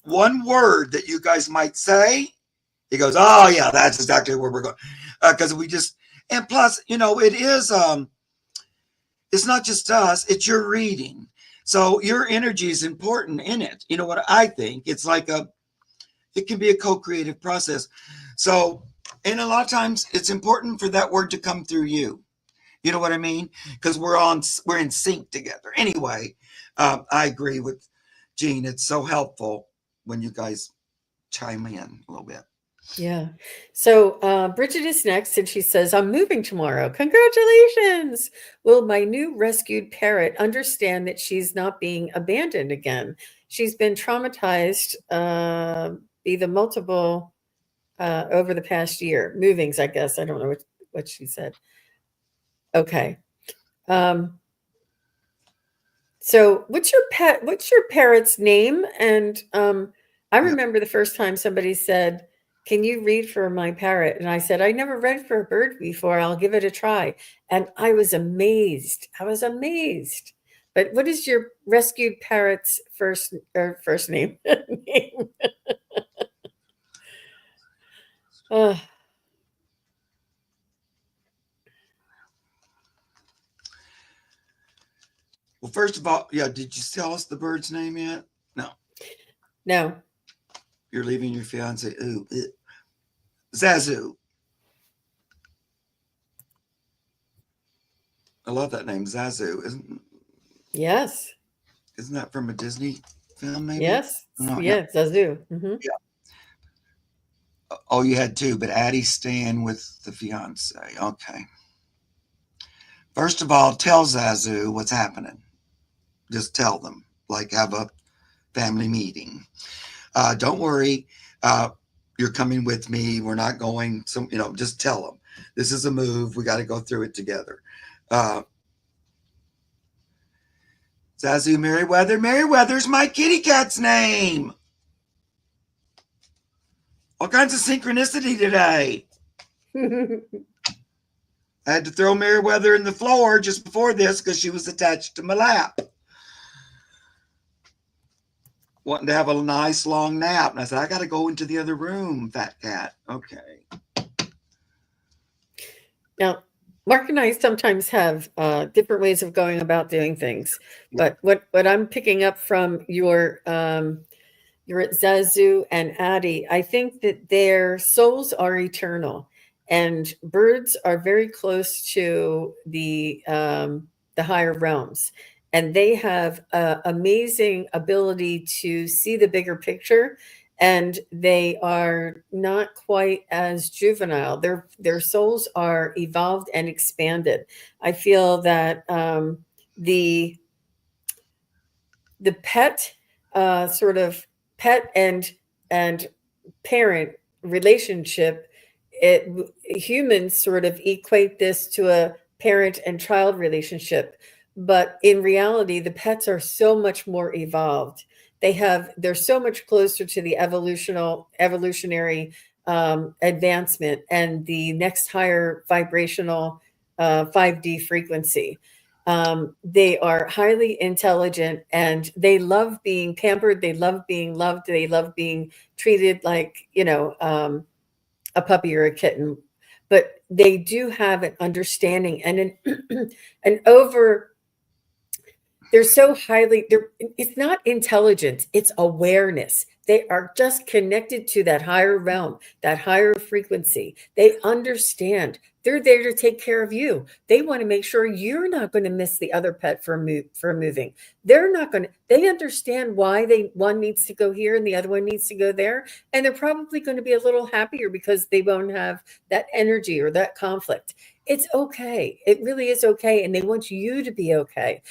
One word that you guys might say, he goes, oh yeah, that's exactly where we're going. Because we just, and plus, it is, it's not just us, it's your reading. So your energy is important in it. You know what I think? It's like it can be a co-creative process. So, and a lot of times it's important for that word to come through you. You know what I mean? Because we're in sync together. Anyway, I agree with Jean. It's so helpful when you guys chime in a little bit. Yeah. So Bridget is next, and she says, I'm moving tomorrow. Congratulations. Will my new rescued parrot understand that she's not being abandoned again? She's been traumatized, either multiple over the past year. Movings, I guess. I don't know what she said. Okay. So what's your parrot's name? And I remember the first time somebody said, can you read for my parrot? And I said, I never read for a bird before. I'll give it a try. And I was amazed. But what is your rescued parrot's first name? Well, first of all, yeah, did you tell us the bird's name yet? No. No. You're leaving your fiance. Ooh, Zazu. I love that name, Zazu. Yes. Isn't that from a Disney film, maybe? Yes. No, yeah, Zazu. Mm-hmm. Yeah. Oh, you had 2, but Addie's staying with the fiance. Okay. First of all, tell Zazu what's happening. Just tell them, like have a family meeting. Don't worry. You're coming with me. We're not going. So, just tell them this is a move. We got to go through it together. Zazu Merriweather. Merriweather's my kitty cat's name. All kinds of synchronicity today. I had to throw Meriwether in the floor just before this because she was attached to my lap, wanting to have a nice long nap. And I said, I got to go into the other room, fat cat. Okay. Now, Mark and I sometimes have different ways of going about doing things, but what I'm picking up from your Zazu and Addie, I think that their souls are eternal, and birds are very close to the higher realms, and they have amazing ability to see the bigger picture, and they are not quite as juvenile. Their souls are evolved and expanded. I feel that the the pet sort of pet and parent relationship, humans sort of equate this to a parent and child relationship, but in reality the pets are so much more evolved. They're so much closer to the evolutionary advancement and the next higher vibrational 5D frequency. They are highly intelligent and they love being pampered. They love being loved. They love being treated like, a puppy or a kitten. But they do have an understanding and an over they're so highly it's not intelligence, it's awareness. They are just connected to that higher realm, that higher frequency. They understand. They're there to take care of you. They want to make sure you're not going to miss the other pet for moving. They're not going to. They understand why one needs to go here and the other one needs to go there, and they're probably going to be a little happier because they won't have that energy or that conflict. It's okay. It really is okay, and they want you to be okay.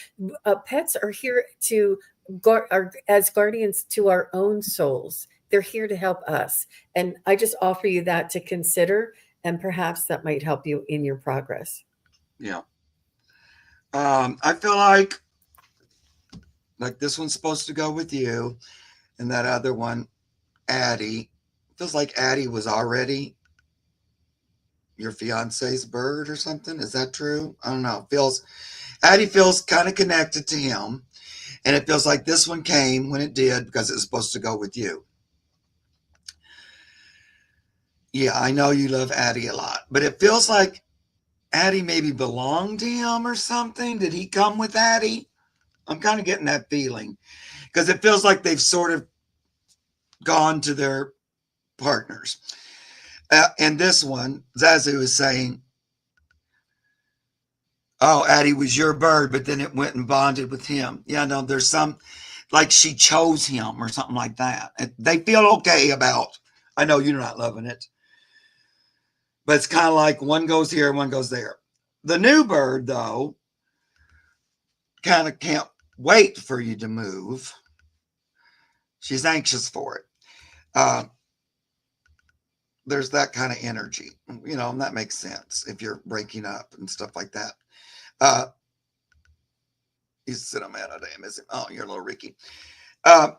Pets are here to are as guardians to our own souls. They're here to help us, and I just offer you that to consider, and perhaps that might help you in your progress. Yeah. I feel like this one's supposed to go with you, and that other one, Addie, feels like Addie was already your fiance's bird or something. Is that true? I don't know. Addie feels kind of connected to him, and it feels like this one came when it did because it was supposed to go with you. Yeah, I know you love Addie a lot, but it feels like Addie maybe belonged to him or something. Did he come with Addie? I'm kind of getting that feeling because it feels like they've sort of gone to their partners. And this one, Zazu is saying, oh, Addie was your bird, but then it went and bonded with him. Yeah, no, there's some, like she chose him or something like that. And they feel okay about, I know you're not loving it, but it's kind of like one goes here and one goes there. The new bird, though, kind of can't wait for you to move. She's anxious for it. There's that kind of energy, and that makes sense if you're breaking up and stuff like that. He's sitting on man today. I miss him. Oh, you're a little Ricky.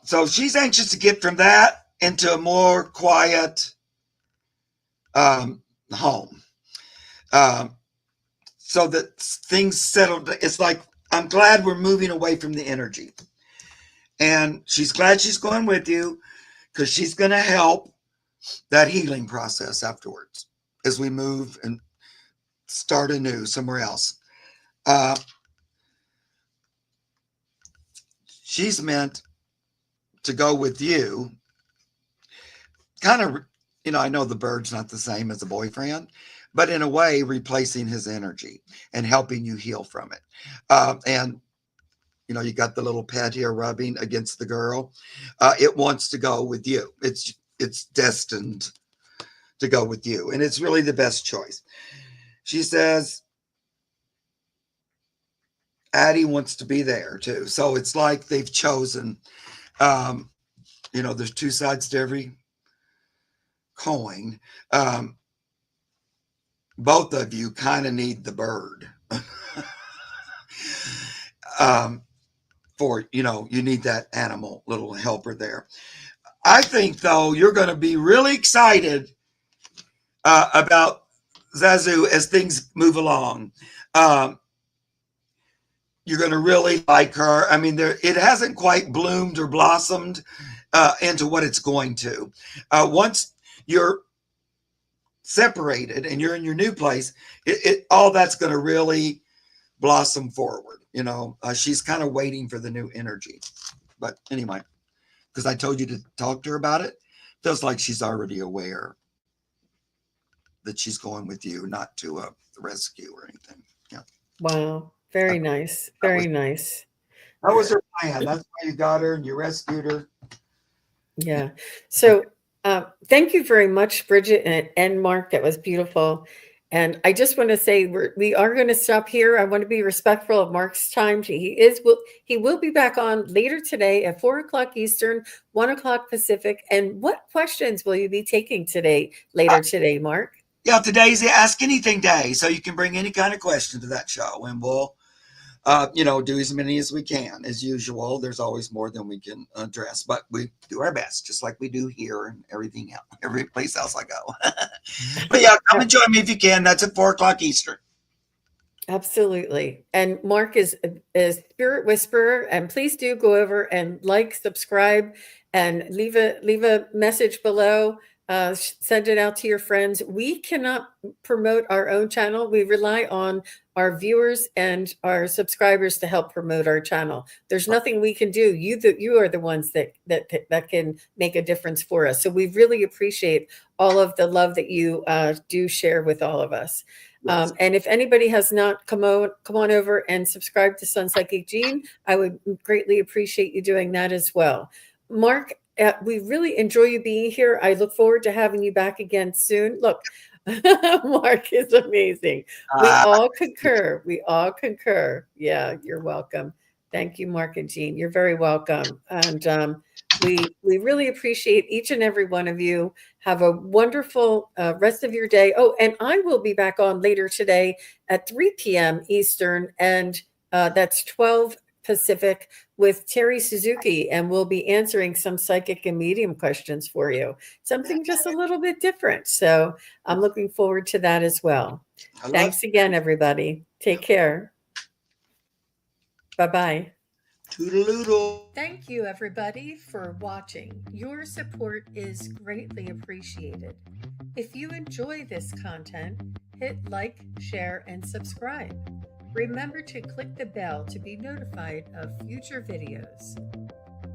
So she's anxious to get from that into a more quiet home. So that things settled. It's like, I'm glad we're moving away from the energy. And she's glad she's going with you because she's going to help that healing process afterwards as we move and start anew somewhere else. She's meant to go with you. Kind of, I know the bird's not the same as a boyfriend, but in a way, replacing his energy and helping you heal from it. And you got the little pet here rubbing against the girl. It wants to go with you. It's destined to go with you. And it's really the best choice. She says, Addie wants to be there too. So it's like they've chosen, there's two sides to every coin. Both of you kind of need the bird. For, you need that animal little helper there. I think, though, you're going to be really excited about Zazu as things move along. Um, you're going to really like her. I mean, it hasn't quite bloomed or blossomed into what it's going to. Once you're separated and you're in your new place, all that's going to really blossom forward. She's kind of waiting for the new energy. But anyway, because I told you to talk to her about it, feels like she's already aware that she's going with you, not to a rescue or anything. Yeah. Wow. Very nice. Very nice. That was her plan. That's why you got her and you rescued her. Yeah. So thank you very much, Bridget and Mark. That was beautiful. And I just want to say we are going to stop here. I want to be respectful of Mark's time. He will be back on later today at 4:00 Eastern, 1:00 Pacific. And what questions will you be taking later today, Mark? Yeah, today's the Ask Anything Day, so you can bring any kind of question to that show, and we'll do as many as we can. As usual, there's always more than we can address, but we do our best, just like we do here and everything else, every place else I go. But yeah, come and join me if you can. That's at 4:00 Eastern. Absolutely. And Mark is a spirit whisperer, and please do go over and subscribe, and leave a message below. Send it out to your friends. We cannot promote our own channel. We rely on our viewers and our subscribers to help promote our channel. There's nothing we can do. You are the ones that can make a difference for us. So we really appreciate all of the love that you do share with all of us. Yes. And if anybody has not come on over and subscribe to Sun Psychic Jean, I would greatly appreciate you doing that as well. Mark, we really enjoy you being here. I look forward to having you back again soon. Look, Mark is amazing. We all concur. We all concur. Yeah, you're welcome. Thank you, Mark and Jean. You're very welcome. And we really appreciate each and every one of you. Have a wonderful rest of your day. Oh, and I will be back on later today at 3 p.m. Eastern, and that's 12 Pacific, with Terry Suzuki, and we'll be answering some psychic and medium questions for you. Something just a little bit different. So I'm looking forward to that as well. Thanks again, everybody. Take care. Bye-bye. Toodaloo. Thank you, everybody, for watching. Your support is greatly appreciated. If you enjoy this content, hit like, share, and subscribe. Remember to click the bell to be notified of future videos.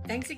Thanks again.